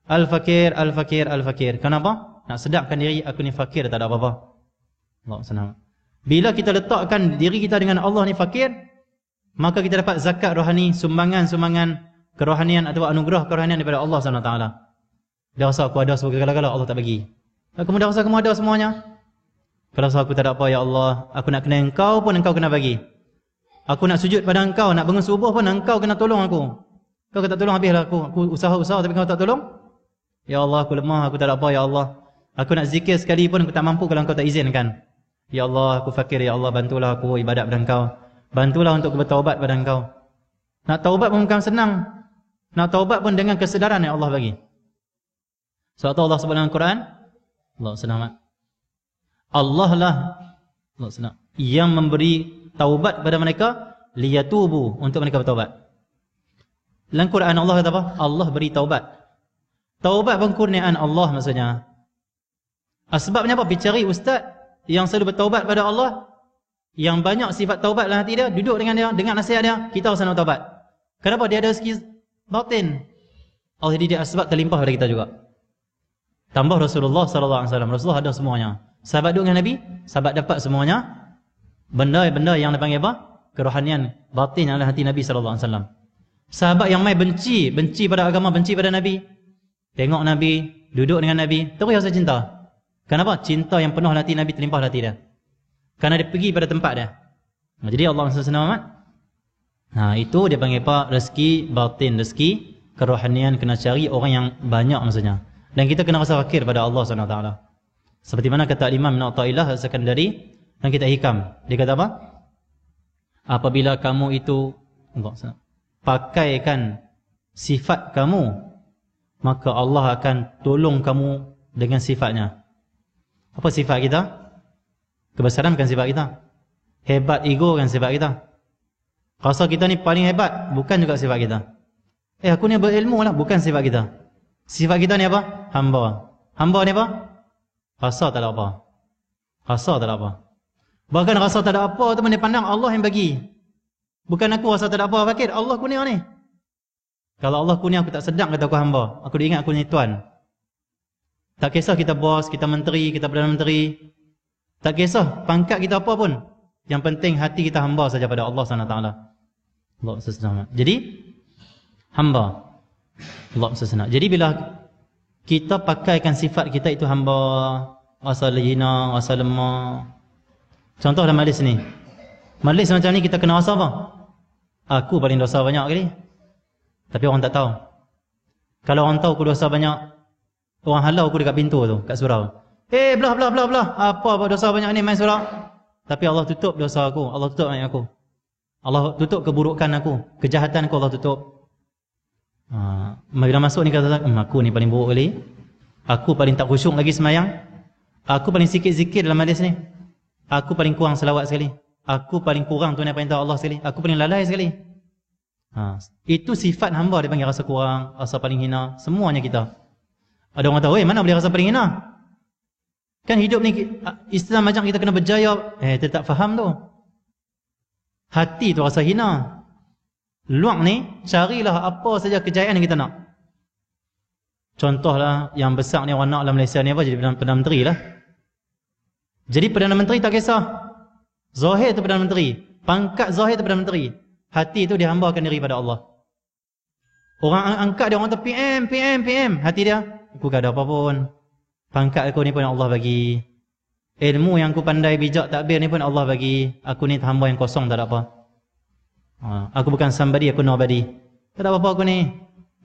Al-Fakir, Al-Fakir, Al-Fakir. Kenapa? Nak sedapkan diri, aku ni fakir, tak ada apa-apa. Allah senang. Bila kita letakkan diri kita dengan Allah ni fakir, maka kita dapat zakat rohani, sumbangan-sumbangan kerohanian atau anugerah kerohanian daripada Allah SWT. Dia rasa aku ada segala-gala, Allah tak bagi. Kamu dah rasa kamu ada semuanya. Kalau rasa aku tak ada apa, ya Allah, aku nak kena engkau pun engkau kena bagi. Aku nak sujud pada engkau, nak bangun subuh pun engkau kena tolong aku. Kau tak tolong habislah aku. Aku usaha-usaha tapi kau tak tolong. Ya Allah, aku lemah, aku tak ada apa, ya Allah. Aku nak zikir sekali pun aku tak mampu kalau engkau tak izinkan. Ya Allah, aku fakir, ya Allah, bantulah aku ibadat pada engkau. Bantulah untuk bertaubat pada engkau. Nak taubat pun bukan senang. Nak taubat pun dengan kesedaran yang Allah bagi. Sebab tu Allah sebut dalam Al-Quran, Allah senang. Allah lah yang memberi taubat kepada mereka, liyatubu, untuk mereka bertaubat. Dalam Quran Allah kata apa? Allah beri taubat. Taubat pun kurniaan Allah maksudnya. Sebabnya apa? Pergi cari ustaz yang selalu bertaubat pada Allah, yang banyak sifat taubat dalam hati dia, duduk dengan dia, dengar nasihat dia, kita harus nak taubat. Kenapa? Dia ada rezeki batin. Allah jadi dia asbab terlimpah pada kita juga. Tambah Rasulullah SAW. Rasulullah ada semuanya. Sahabat duduk dengan Nabi, sahabat dapat semuanya. Benda-benda yang dipanggil apa? Kerohanian batin yang dalam hati Nabi SAW. Sahabat yang mai benci pada agama, benci pada Nabi. Tengok Nabi, duduk dengan Nabi, terus rasa cinta. Kenapa? Cinta yang penuh hati Nabi terlimpah hati dia. Kerana dia pergi pada tempat dia. Jadi Allah SWT. Itu dia panggil apa? Rezeki batin, rezeki kerohanian kena cari orang yang banyak maksudnya. Dan kita kena rasa fakir pada Allah SWT. Seperti mana kata Imam Ibn Athaillah As-Sakandari dan kita hikam. Dia kata apa? Apabila kamu itu pakaikan sifat kamu, maka Allah akan tolong kamu dengan sifatnya. Apa sifat kita? Kebesaran bukan sifat kita. Hebat ego kan sifat kita. Rasa kita ni paling hebat, bukan juga sifat kita. Aku ni berilmu lah, bukan sifat kita. Sifat kita ni apa? Hamba. Hamba ni apa? Rasa tak ada apa. Rasa tak ada apa. Bahkan rasa tak ada apa tu dia pandang Allah yang bagi. Bukan aku rasa tak ada apa, fakir. Allah kurnia ni. Kalau Allah kurnia aku tak sedang kata aku hamba. Aku diingat aku ni tuan. Tak kisah kita bos, kita menteri, kita Perdana Menteri. Tak kisah pangkat kita apa pun. Yang penting hati kita hamba saja pada Allah SWT. Allah SWT. Jadi hamba. Allah SWT. Jadi bila kita pakaikan sifat kita itu hamba, rasa hina, rasa lemah. Contoh dalam majlis ni. Majlis macam ni kita kena rasa apa? Aku paling dosa banyak kali. Tapi orang tak tahu. Kalau orang tahu aku dosa banyak, orang halau aku dekat pintu tu, kat surau. Belah. Apa dosa banyak ni main surau? Tapi Allah tutup dosa aku, Allah tutup ayat aku. Allah tutup keburukan aku, kejahatan aku Allah tutup. Bila masuk ni kata, aku ni paling buruk kali. Aku paling tak khusyuk lagi semayang. Aku paling sikit zikir dalam majlis ni. Aku paling kurang selawat sekali. Aku paling kurang tunai perintah Allah sekali. Aku paling lalai sekali. Itu sifat hamba dia panggil rasa kurang, rasa paling hina. Semuanya kita. Ada orang tahu, mana boleh rasa paling hina? Kan hidup ni Islam macam kita kena berjaya. Dia tak faham tu. Hati tu rasa hina. Luang ni carilah apa saja kejayaan yang kita nak. Contohlah yang besar ni orang nak dalam Malaysia ni apa? Jadi Perdana Menteri lah. Jadi Perdana Menteri tak kisah. Zahir tu Perdana Menteri. Pangkat zahir tu Perdana Menteri. Hati tu dihambakan diri pada Allah. Orang angkat dia, orang tu PM. Hati dia, aku tak ada apa pun. Pangkat aku ni pun Allah bagi. Ilmu yang aku pandai bijak takbir ni pun Allah bagi. Aku ni hamba yang kosong, tak ada apa. Aku bukan somebody, aku nobody. Tak ada apa-apa aku ni.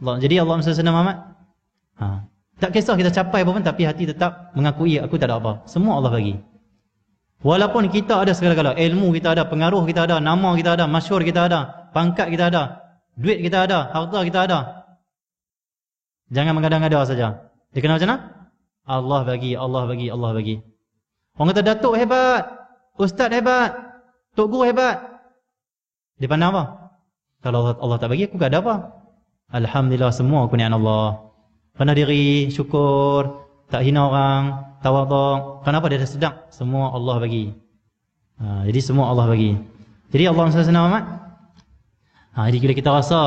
Jadi Allah SWT Muhammad. Tak kisah kita capai apa pun, tapi hati tetap mengakui aku tak ada apa. Semua Allah bagi. Walaupun kita ada segala-gala, ilmu kita ada, pengaruh kita ada, nama kita ada, masyhur kita ada, pangkat kita ada, duit kita ada, harta kita ada. Jangan mengada-ngada saja. Dia kena macam mana? Allah bagi, Allah bagi, Allah bagi. Orang kata datuk hebat, ustaz hebat, tok guru hebat. Dia pandang apa? Kalau Allah tak bagi, aku tak ada apa. Alhamdulillah, semua kurniaan Allah. Rendah diri, syukur, tak hina orang, tawaduk. Kenapa dia dah sedang? Semua Allah bagi. Jadi semua Allah bagi. Jadi Allah SWT amat. Jadi bila kita rasa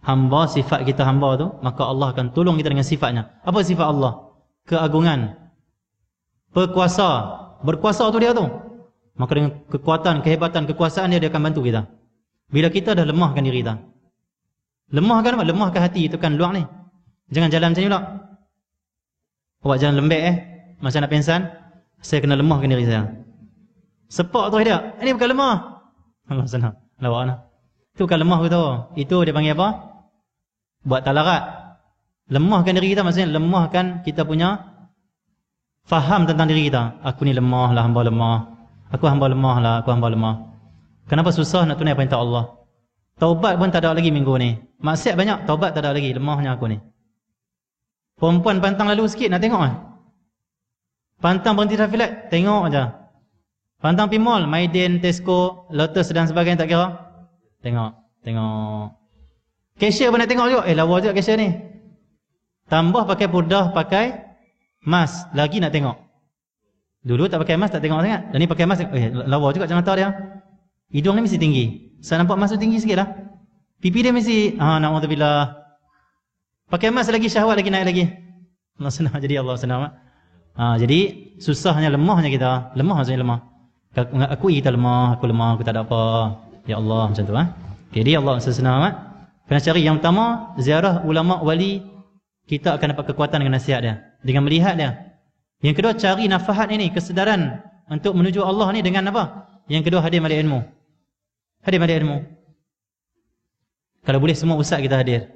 hamba, sifat kita hamba tu, maka Allah akan tolong kita dengan sifatnya. Apa sifat Allah? Keagungan, perkuasa. Berkuasa tu dia tu. Maka dengan kekuatan, kehebatan, kekuasaan dia akan bantu kita. Bila kita dah lemahkan diri kita. Lemahkan apa? Lemahkan hati, itu kan luar ni. Jangan jalan macam ni pula. Awak jalan lembek macam nak pingsan. Saya kena lemahkan diri saya. Sepak tu dia. Ini bukan lemah. Allah senang. Lawak lah. Itu bukan lemah kita. Itu dia panggil apa? Buat talarat. Lemahkan diri kita maksudnya lemahkan kita punya faham tentang diri kita. Aku ni lemah lah, hamba lemah. Aku hamba lemah lah, aku hamba lemah. Kenapa susah nak tunai perintah Allah? Taubat pun tak ada lagi minggu ni. Maksiat banyak, taubat tak ada lagi. Lemahnya aku ni. Perempuan pantang lalu sikit nak tengok lah. Pantang berhenti traffic light, tengok aja. Pantang pergi mall, Maiden, Tesco, Lotus dan sebagainya, tak kira. Tengok. Cashier pun nak tengok juga. Lawa juga cashier ni. Tambah pakai purdah, pakai mask, lagi nak tengok. Dulu tak pakai mask, tak tengok sangat. Dan ni pakai mask, lawa juga macam mata dia. Hidung ni mesti tinggi. Saya nampak mask tu tinggi sikit lah. Pipi dia mesti, na'udzubillah. Pakai mask lagi, syahwat lagi naik lagi. Allah senang, jadi Allah senang. Jadi susahnya, lemahnya kita. Lemah maksudnya lemah. Akui kita lemah, aku tak ada apa. Ya Allah, macam tu. Jadi Allah senang amat. Kena cari yang pertama, ziarah ulama wali. Kita akan dapat kekuatan dengan nasihat dia, dengan melihat dia. Yang kedua, cari nafahat ini, kesedaran untuk menuju Allah ni dengan apa? Yang kedua, hadir majlis ilmu. Hadir majlis ilmu. Kalau boleh semua ustaz kita hadir.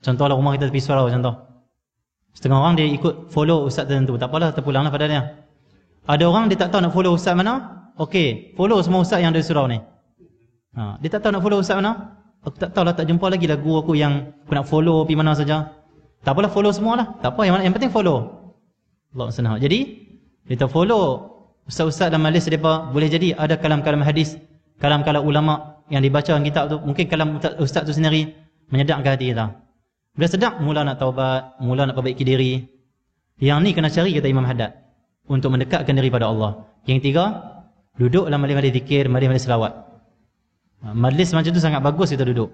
Contohlah rumah kita tepi surau contoh. Setengah orang dia ikut follow ustaz tertentu. Tak apalah, terpulanglah pada dia. Ada orang dia tak tahu nak follow ustaz mana. Okey, follow semua ustaz yang ada di surau ni. Dia tak tahu nak follow ustaz mana. Aku tak tahulah, tak jumpa lagi lah guru aku yang aku nak follow pergi mana saja. Tak apalah, follow semualah. Tak apa, yang penting follow. Allah senang. Jadi kita follow ustaz-ustaz dan majlis mereka boleh jadi ada kalam-kalam hadis, kalam-kalam ulama yang dibaca dalam kitab tu, mungkin kalam ustaz tu sendiri menyedakkan hati kita. Bila sedap, mula nak taubat, mula nak perbaiki diri. Yang ni kena cari kata Imam Haddad untuk mendekatkan diri pada Allah. Yang tiga, duduk dalam majlis-majlis zikir, majlis-majlis selawat. Majlis macam tu sangat bagus kita duduk.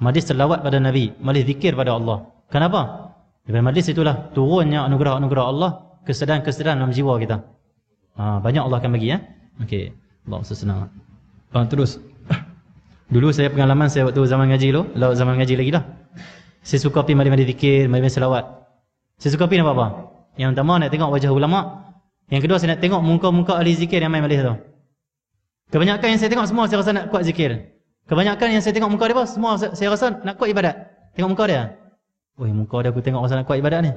Majlis selawat pada Nabi, majlis zikir pada Allah. Kenapa? Daripada majlis itulah turunnya anugerah-anugerah Allah, kesedaan-kesedaan dalam jiwa kita. Banyak Allah akan bagi, ya. Okey. Allah senang. Terus. Dulu saya pengalaman saya waktu zaman ngaji dulu, zaman ngaji lagi lah. Saya suka pergi majlis-majlis zikir, majlis-majlis selawat. Saya suka pergi nak apa? Yang pertama nak tengok wajah ulama. Yang kedua saya nak tengok muka-muka ahli zikir yang main majlis tu. Kebanyakan yang saya tengok semua saya rasa nak kuat zikir. Kebanyakan yang saya tengok muka dia semua saya rasa nak kuat ibadat. Tengok muka dia. Oi, muka dia aku tengok rasa nak kuat ibadat ni.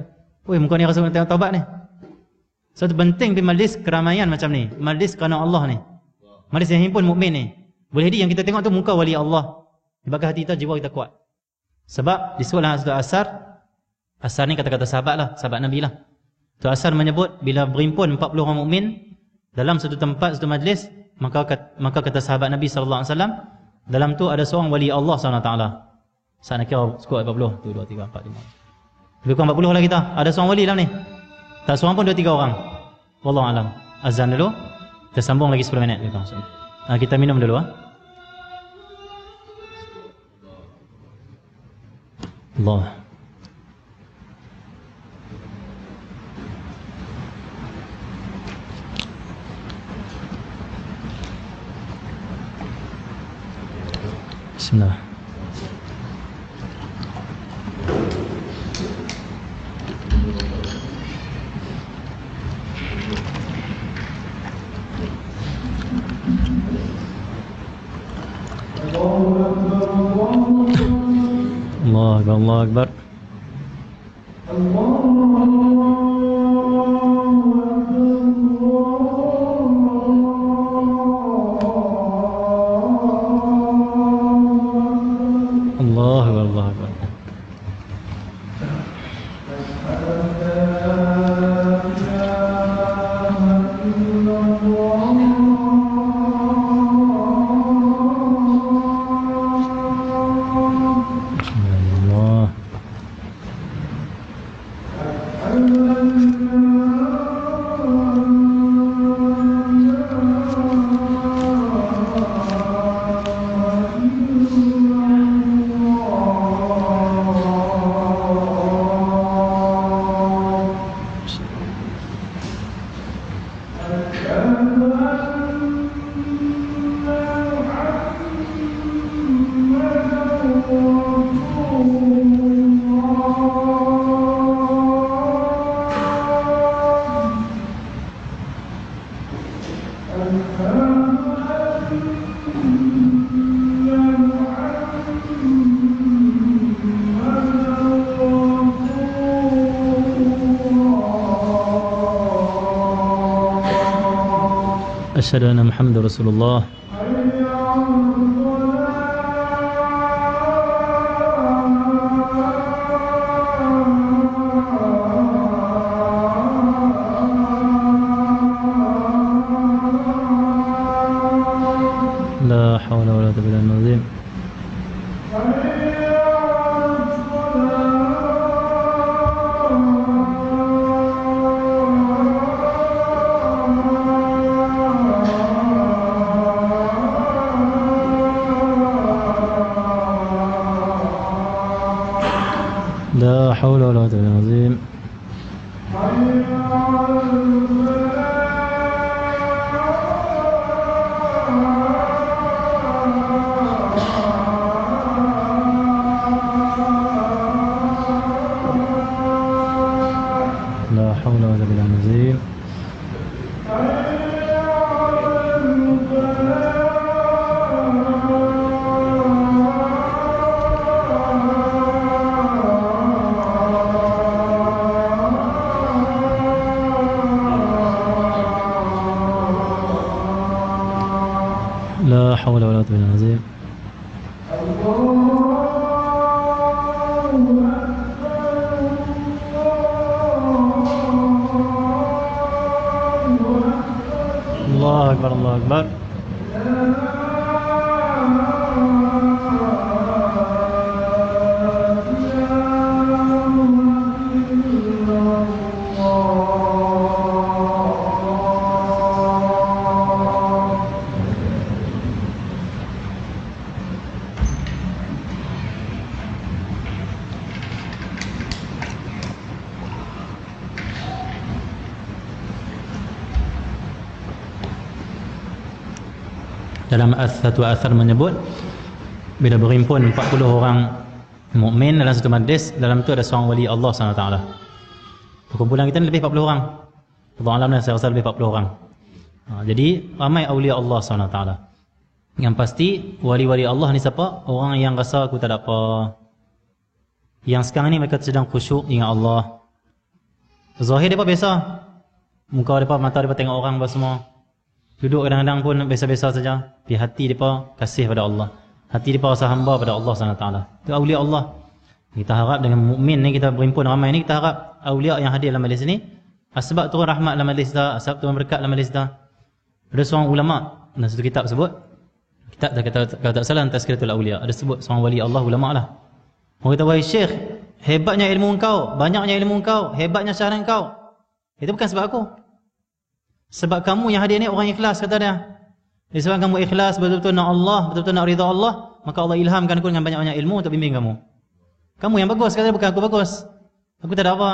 Oi, muka ni rasa nak tengok taubat ni. So itu penting pergi majlis keramaian macam ni. Majlis kerana Allah ni. Majlis yang himpun mukmin ni. Boleh jadi yang kita tengok tu muka wali Allah. Sebab hati kita, jiwa kita kuat. Sebab disebut dalam surah Asar. Asar ni kata-kata sahabat lah, sahabat Nabi lah. Tu Asar menyebut bila berimpun 40 orang mukmin dalam satu tempat, satu majlis, maka kata sahabat Nabi SAW, dalam tu ada seorang wali Allah SWT. Saat nak kira skor 40, tu 2, 3, 4, 5. Lebih kurang 40 lah kita. Ada seorang wali dalam ni. Tak seorang pun 2, 3 orang. Wallahualam. Azan dulu. Kita sambung lagi 10 minit. Kita minum dulu. Allah. Bismillah. Allah Akbar. Allah Akbar. Asyhadu anna Muhammadar Rasulullah. La hawla wala quwwata illa billah. لا حول ولا قوة إلا بالله. لا حول ولا قوة إلا بالله. Akbar. Dalam satu asar menyebut bila berhimpun 40 orang mukmin dalam satu majlis, dalam itu ada seorang wali Allah SWT. Perkumpulan kita ni lebih 40 orang. Allah Alam saya rasa lebih 40 orang. Jadi ramai awliya Allah SWT. Yang pasti wali-wali Allah ni siapa? Orang yang rasa aku tak ada apa. Yang sekarang ni mereka sedang khusyuk ingat Allah. Zahir mereka biasa. Muka mereka, mata mereka tengok orang semua. Duduk kadang-kadang pun biasa-biasa saja. Di hati mereka kasih pada Allah. Hati mereka rasa hamba pada Allah SWT. Itu awliya Allah. Kita harap dengan mukmin ni kita berhimpun ramai ni, kita harap awliya yang hadir dalam majlis ni, asbab turun rahmat dalam majlis dah, asbab turun berkat dalam majlis dah. Ada seorang ulama dalam satu kitab sebut, kitab kalau tak salah Tazkiratul Awliya, ada sebut seorang wali Allah ulama lah. Orang kata, wahai syekh, hebatnya ilmu engkau, banyaknya ilmu engkau, hebatnya syahadat engkau. Itu bukan sebab aku. Sebab kamu yang hadir ni orang ikhlas, kata dia. Sebab kamu ikhlas, betul-betul nak Allah, betul-betul nak ridha Allah, maka Allah ilhamkan aku dengan banyak-banyak ilmu untuk bimbing kamu. Kamu yang bagus, kata dia, bukan aku bagus. Aku tak ada apa.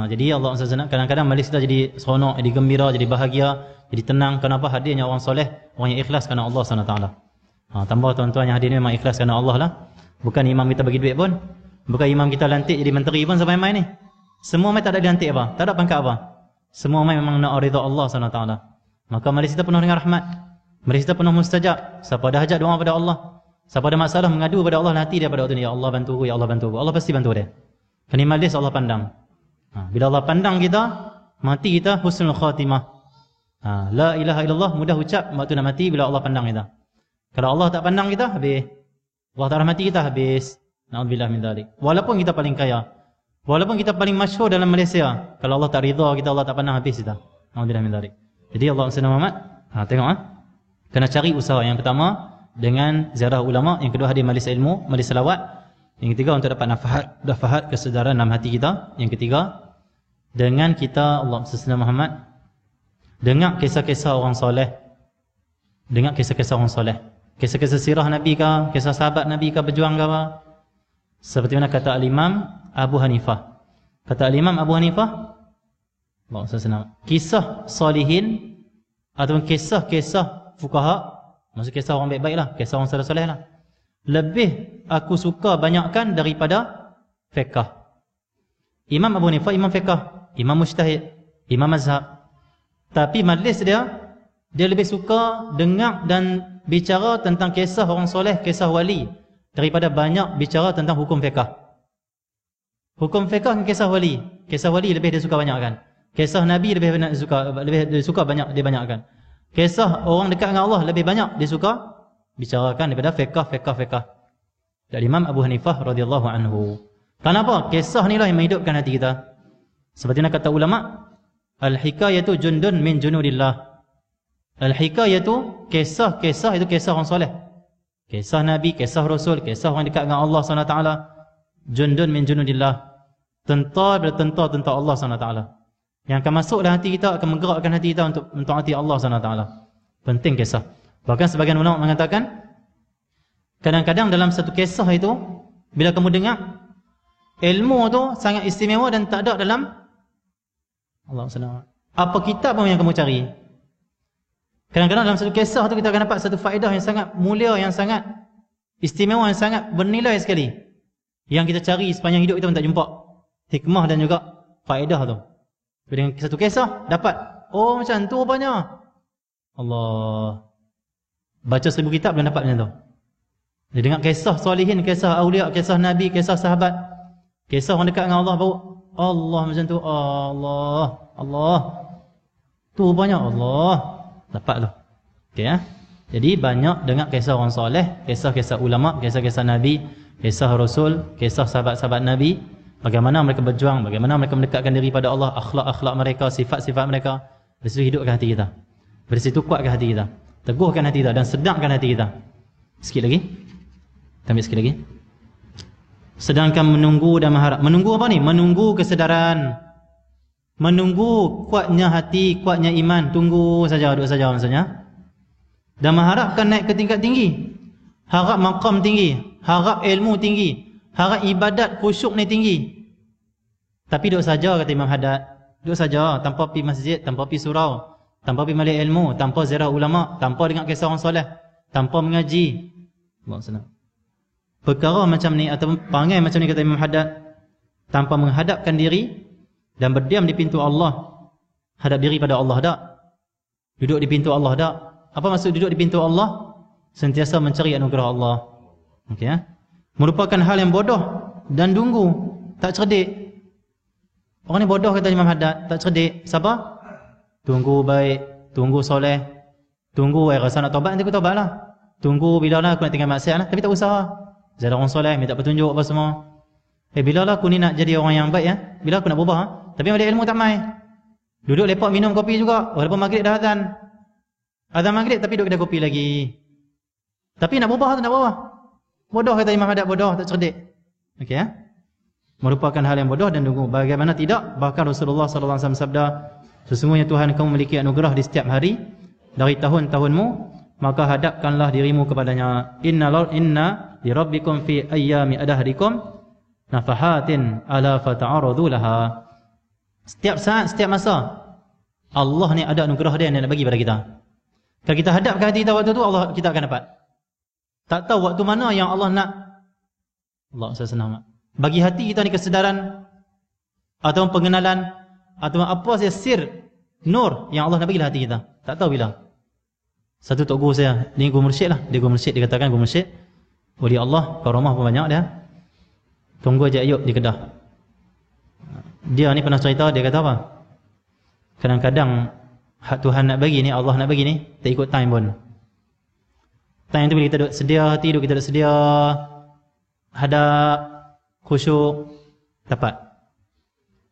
Jadi Allah SWT kadang-kadang majlis kita jadi seronok, jadi gembira, jadi bahagia, jadi tenang. Kenapa? Hadirnya orang soleh, orang yang ikhlas kerana Allah SWT. Tambah tuan-tuan yang hadir ni memang ikhlas kerana Allah lah. Bukan imam kita bagi duit pun. Bukan imam kita lantik jadi menteri pun sampai main ni. Semua mai tak ada dilantik apa, tak ada pangkat apa. Semua mai memang nak ridha Allah SWT. Maka majlis kita penuh dengan rahmat. Majlis kita penuh mustajab. Siapa ada hajat doa pada Allah, siapa ada masalah mengadu pada Allah, nanti dia pada waktu ni, ya Allah bantu aku, ya Allah bantu aku. Allah pasti bantu dia. Kerana majlis Allah pandang. Bila Allah pandang kita, mati kita husnul khatimah. La ilaha illallah mudah ucap waktu nak mati bila Allah pandang kita. Kalau Allah tak pandang kita, habis. Allah tak rahmati kita, habis. Na'udzubillah min dzalik. Walaupun kita paling kaya, walaupun kita paling masyhur dalam Malaysia, kalau Allah tak ridha kita, Allah tak pandang, habis kita. Na'udzubillah min dzalik. Jadi Allah Muhammad, tengok kena cari usaha. Yang pertama dengan ziarah ulama, yang kedua hadir majlis ilmu, majlis selawat, yang ketiga untuk dapat nafahat kesedaran dalam hati kita, yang ketiga dengan kita Allah Muhammad dengar kisah-kisah orang soleh, dengar kisah-kisah orang soleh, kisah-kisah sirah Nabi ke, kisah sahabat Nabi ke, berjuang ke apa. Seperti mana kata Al-Imam Abu Hanifah. Kata Al-Imam Abu Hanifah, Allah SWT, kisah solihin ataupun kisah-kisah fuqaha, maksud kisah orang baik-baik lah, kisah orang soleh-soleh lah, lebih aku suka banyakkan daripada fiqh. Imam Abu Hanifah imam fiqh, imam mujtahid, imam mazhab. Tapi majlis dia lebih suka dengar dan bicara tentang kisah orang soleh, kisah wali, daripada banyak bicara tentang hukum fiqh. Hukum fiqh dan kisah wali. Kisah wali lebih dia suka banyakkan. Kisah Nabi lebih suka banyak dia banyakkan. Kisah orang dekat dengan Allah lebih banyak dia suka bicarakan daripada fiqh. Dan Imam Abu Hanifah radhiyallahu anhu. Kenapa? Kisah ni lah yang menghidupkan hati kita. Seperti mana kata ulama, al-hikayatu jundun min junudillah. Al-hikayatu, kisah-kisah itu kisah orang soleh. Kisah Nabi, kisah Rasul, kisah orang dekat dengan Allah SWT. Jundun min junudillah. Tentara Allah SWT. Yang akan masuk dalam hati kita, akan menggerakkan hati kita untuk mentaati Allah SWT. Penting kisah. Bahkan sebagian ulama mengatakan, kadang-kadang dalam satu kisah itu, bila kamu dengar, ilmu tu sangat istimewa dan tak ada dalam Allah SWT. Apa kitab pun yang kamu cari. Kadang-kadang dalam satu kisah tu kita akan dapat satu faedah yang sangat mulia, yang sangat istimewa, yang sangat bernilai sekali, yang kita cari sepanjang hidup kita pun tak jumpa hikmah dan juga faedah tu. Dengan satu kisah dapat, oh macam tu rupanya. Allah, baca 1000 kitab belum dapat macam tu. Dia dengar kisah solihin, kisah awliya, kisah Nabi, kisah sahabat, kisah orang dekat dengan Allah, baru Allah macam tu, Allah tu rupanya, Allah dapat tu. Okay, jadi banyak dengar kisah orang soleh, kisah-kisah ulama, kisah-kisah Nabi, kisah Rasul, kisah sahabat-sahabat Nabi, bagaimana mereka berjuang, bagaimana mereka mendekatkan diri pada Allah, akhlak-akhlak mereka, sifat-sifat mereka. Dari situ hidupkan hati kita. Dari situ kuatkan hati kita, teguhkan hati kita dan sedapkan hati kita. Sikit lagi. Kita ambil sikit lagi. Sedangkan menunggu dan mengharap. Menunggu apa ni? Menunggu kesedaran. Menunggu kuatnya hati, kuatnya iman. Tunggu saja, duduk saja maksudnya. Dan mengharapkan naik ke tingkat tinggi. Harap maqam tinggi, harap ilmu tinggi, harap ibadat khusyuk ni tinggi. Tapi duduk saja kata Imam Haddad. Duduk saja, tanpa pergi masjid, tanpa pergi surau, tanpa pergi majlis ilmu, tanpa ziarah ulama, tanpa dengar kisah orang soleh, tanpa mengaji. Maksudnya perkara macam ni atau perangai macam ni kata Imam Haddad, tanpa menghadapkan diri dan berdiam di pintu Allah. Hadap diri pada Allah tak? Duduk di pintu Allah tak? Apa maksud duduk di pintu Allah? Sentiasa mencari anugerah Allah. Okey ya? Merupakan hal yang bodoh dan dunggu, tak cerdik. Orang ni bodoh kata Imam Haddad, tak cerdik. Siapa? Tunggu baik, tunggu soleh, tunggu rasa nak taubat, nanti aku taubatlah. Tunggu bila lah aku nak tinggal maksiat lah, tapi tak usaha. Jadi orang soleh, minta petunjuk apa semua. Bila lah aku ni nak jadi orang yang baik ya? Bila aku nak berubah ha? Tapi ada ilmu tak mai. Duduk lepak minum kopi juga, walaupun maghrib dah azan. Azan maghrib tapi duduk kedai kopi lagi. Tapi nak berubah atau tak berubah? Bodoh kata Imam Haddad, bodoh, tak cerdik. Okey ya? Merupakan hal yang bodoh dan dunggu. Bagaimana tidak? Bahkan Rasulullah sallallahu alaihi wasallam sabda, sesungguhnya Tuhan kamu memiliki anugerah di setiap hari dari tahun-tahunmu, maka hadapkanlah dirimu kepadanya. Inna li rabbikum fi ayyami adahrikum nafahatin ala fata'aradu laha. Setiap saat, setiap masa Allah ni ada anugerah dia yang nak bagi pada kita. Kalau kita hadapkan hati kita waktu tu, Allah kita akan dapat. Tak tahu waktu mana yang Allah nak. Allah saya senang bagi hati kita ni kesedaran atau pengenalan atau apa saja sir nur yang Allah nak bagi hati kita. Tak tahu bila. Satu tok guru saya, ni guru mursyid lah. Dia guru mursyid, dikatakan guru mursyid. Wali Allah, karamah pun banyak dia. Tunggu Haji Ayub di Kedah. Dia ni pernah cerita, dia kata apa? Kadang-kadang hak Tuhan nak bagi ni, Allah nak bagi ni, tak ikut time pun. Time tu bila kita duduk sedia hati, kita duduk sedia hadap, khusyuk, dapat.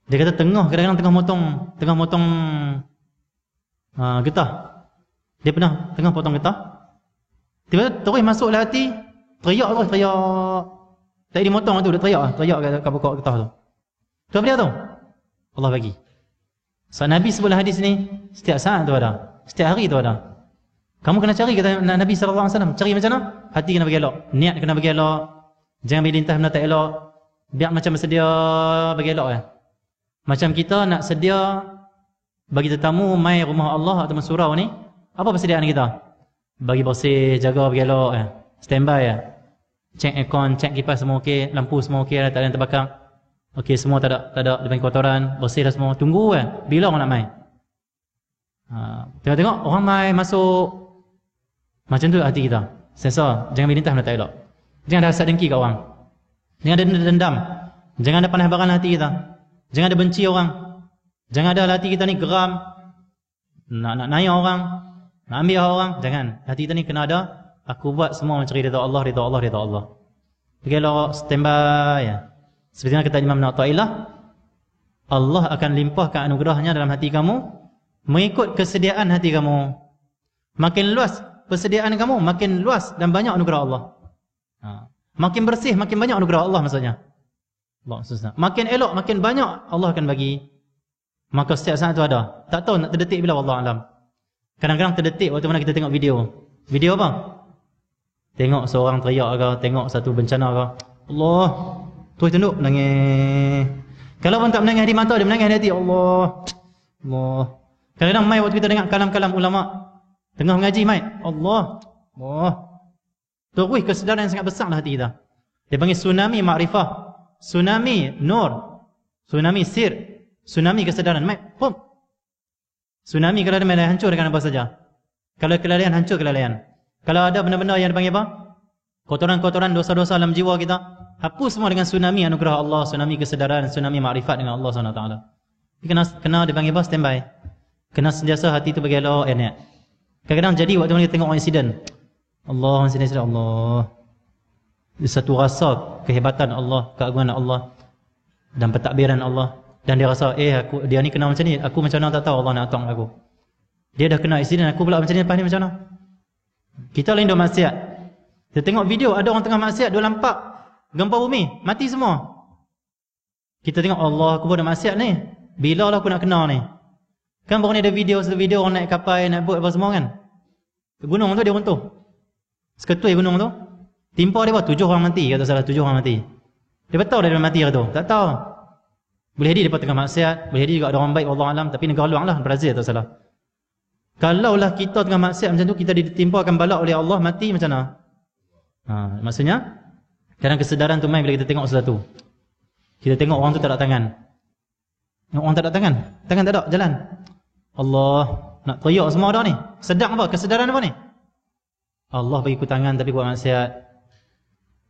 Dia kata kadang-kadang tengah motong getah. Dia pernah tengah potong getah. Tiba-tiba terus masuklah hati, teriak. Tak ada motong tu, dia teriak kat pokok getah tu. Tu apa dia tu? Allah bagi. So Nabi sebelah hadis ni, setiap saat tu ada, setiap hari tu ada. Kamu kena cari kata Nabi sallallahu alaihi wasallam, cari macam mana? Hati kena bagi elok, niat kena bagi elok. Jangan berlintah benda tak elok. Biar macam bersedia bagi elok Macam kita nak sedia bagi tetamu mai rumah Allah atau surau ni, apa persediaan kita? Bagi bersih, jaga bagi elok Standby Cek aircon, cek kipas semua okey, lampu semua okey, tak ada yang terbakar. Okey, semua tak ada dia panggil kotoran, bersih dah semua. Tunggu bila orang nak mai. Tengok orang mai masuk. Macam tu hati kita. Sensor, jangan berlintah benda tak elok. Jangan ada hasad dengki kat orang. Jangan ada dendam. Jangan ada panas baran hati kita. Jangan ada benci orang. Jangan ada hati kita ni geram. Nak naik orang, nak ambil orang. Jangan. Hati kita ni kena ada, aku buat semua mencari ridha Allah, ridha Allah, ridha Allah. Pergilah standby Seperti yang kata Imam Nawawilah, Allah akan limpahkan anugerahnya dalam hati kamu mengikut kesediaan hati kamu. Makin luas persediaan kamu, makin luas dan banyak anugerah Allah. Makin bersih, makin banyak anugerah Allah maksudnya. Allah maksudnya. Makin elok, makin banyak Allah akan bagi. Maka setiap saat itu ada. Tak tahu nak terdetik bila, wallahu alam. Kadang-kadang terdetik waktu mana kita tengok video. Video apa? Tengok seorang teriak ke, tengok satu bencana ke. Allah, terus tunduk menangis. Kalau pun tak menangis di mata, dia menangis di hati. Allah. Kadang-kadang mai waktu kita dengar kalam-kalam ulama, tengah mengaji mai, Allah. Terus kesedaran yang sangat besar dalam hati kita. Dia panggil tsunami makrifah, tsunami nur, tsunami sir, tsunami kesedaran. Mai, pum. Tsunami kalau ada main hancur dengan apa saja. Kalau kelalaian, hancur kelalaian. Kalau ada benda-benda yang dipanggil apa? Kotoran-kotoran, dosa-dosa dalam jiwa kita, hapus semua dengan tsunami anugerah Allah, tsunami kesedaran, tsunami makrifat dengan Allah SWT. Kena dipanggil apa? Standby. Kena sentiasa hati itu bagi elok, niat. Kadang-kadang jadi waktu mana kita tengok orang insiden. Allah, insiden Allah. Satu rasa kehebatan Allah, keagungan Allah dan pentadbiran Allah. Dan dia rasa, dia ni kena macam ni, aku macam mana tak tahu Allah nak tolong aku. Dia dah kena aksiden, aku pula macam ni lepas ni macam mana? Kita lain dah maksiat. Kita tengok video ada orang tengah maksiat, dia lampak gempa bumi, mati semua. Kita tengok Allah, aku pun dah maksiat ni. Bila lah aku nak kena ni? Kan baru ni ada video, satu video orang naik kapal, naik bot apa semua kan? Gunung tu dia runtuh. Seketui gunung tu. Timpa dia 7 orang mati, kata salah 7 orang mati. Dia betul dia mati ke tu? Tak tahu. Boleh jadi dia tengah maksiat, boleh jadi juga ada orang baik Allah alam, tapi negara luar lah, Brazil tak salah. Kalaulah kita tengah maksiat macam tu, kita ditimpa akan balak oleh Allah, mati macam mana? Maksudnya kadang kesedaran tu main bila kita tengok sesuatu. Kita tengok orang tu tak ada tangan. Orang tak ada tangan, tangan tak ada, jalan. Allah, nak teriak semua dah ni. Sedang apa? Kesedaran apa ni? Allah bagi ku tangan tapi buat maksiat.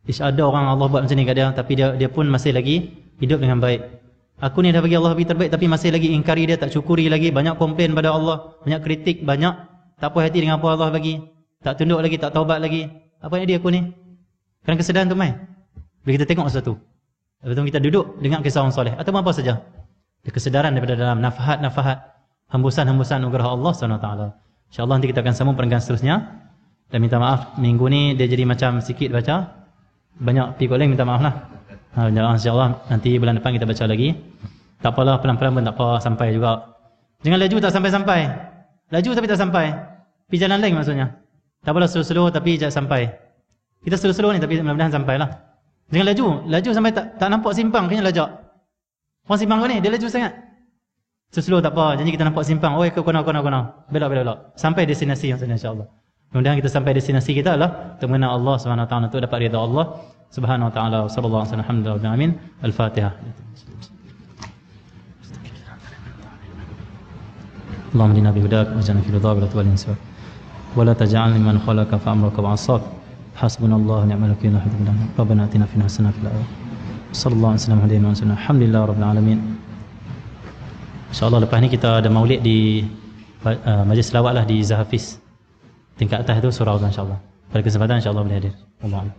Ada orang Allah buat macam ni kat dia, tapi dia pun masih lagi hidup dengan baik. Aku ni dah bagi Allah lebih terbaik, tapi masih lagi ingkari dia, tak syukuri lagi, banyak komplain pada Allah, banyak kritik, banyak tak puas hati dengan apa Allah bagi, tak tunduk lagi, tak taubat lagi. Apa yang dia aku ni? Kan kesedaran tu main. Bila kita tengok sesuatu, lepas tu kita duduk dengan kisah orang soleh atau apa saja, kesedaran daripada dalam nafahat, hembusan-hembusan anugerah Allah SWT. InsyaAllah nanti kita akan sambung perenggan seterusnya. Dan minta maaf, minggu ni dia jadi macam sikit baca, banyak pergi koleng, minta maaf lah. InsyaAllah nanti bulan depan kita baca lagi. Tak apalah, pelan-pelan pun tak apa, sampai juga. Jangan laju tak sampai-sampai. Laju tapi tak sampai. Pergi jalan lain maksudnya. Tak apalah slow-slow tapi jangan sampai. Kita slow-slow ni tapi mudah-mudahan sampai lah. Jangan laju sampai tak nampak simpang, kena lajak. Orang simpang kau ni, dia laju sangat. Slow tak apa, janji kita nampak simpang. Oh, ke kona. Belok. Sampai destinasi yang sana insyaAllah. Mudah-mudahan kita sampai destinasi kita lah untuk mengenal Allah SWT, untuk dapat ridha Allah Subhanahu wa ta'ala. Sallallahu alaihi wasallam. Alhamdulillah. Al-Fatihah. Allahumma inna bihudak waj'alna fi ridhaka wa la tuwallina wa la taj'alna mimman khalaqaka fa amraka wa 'asaq. Hasbunallahu wa ni'mal wakeel. Rabbana atina fid dunya hasanah wa fil akhirati. Sallallahu alaihi wasallam. Alhamdulillah rabbil alamin. InsyaAllah lepas ni kita ada maulid di majlis selawat lah di Zahafiz. Tingkat atas tu surau insyaAllah. Pada kesempatan insyaAllah boleh hadir. Allah.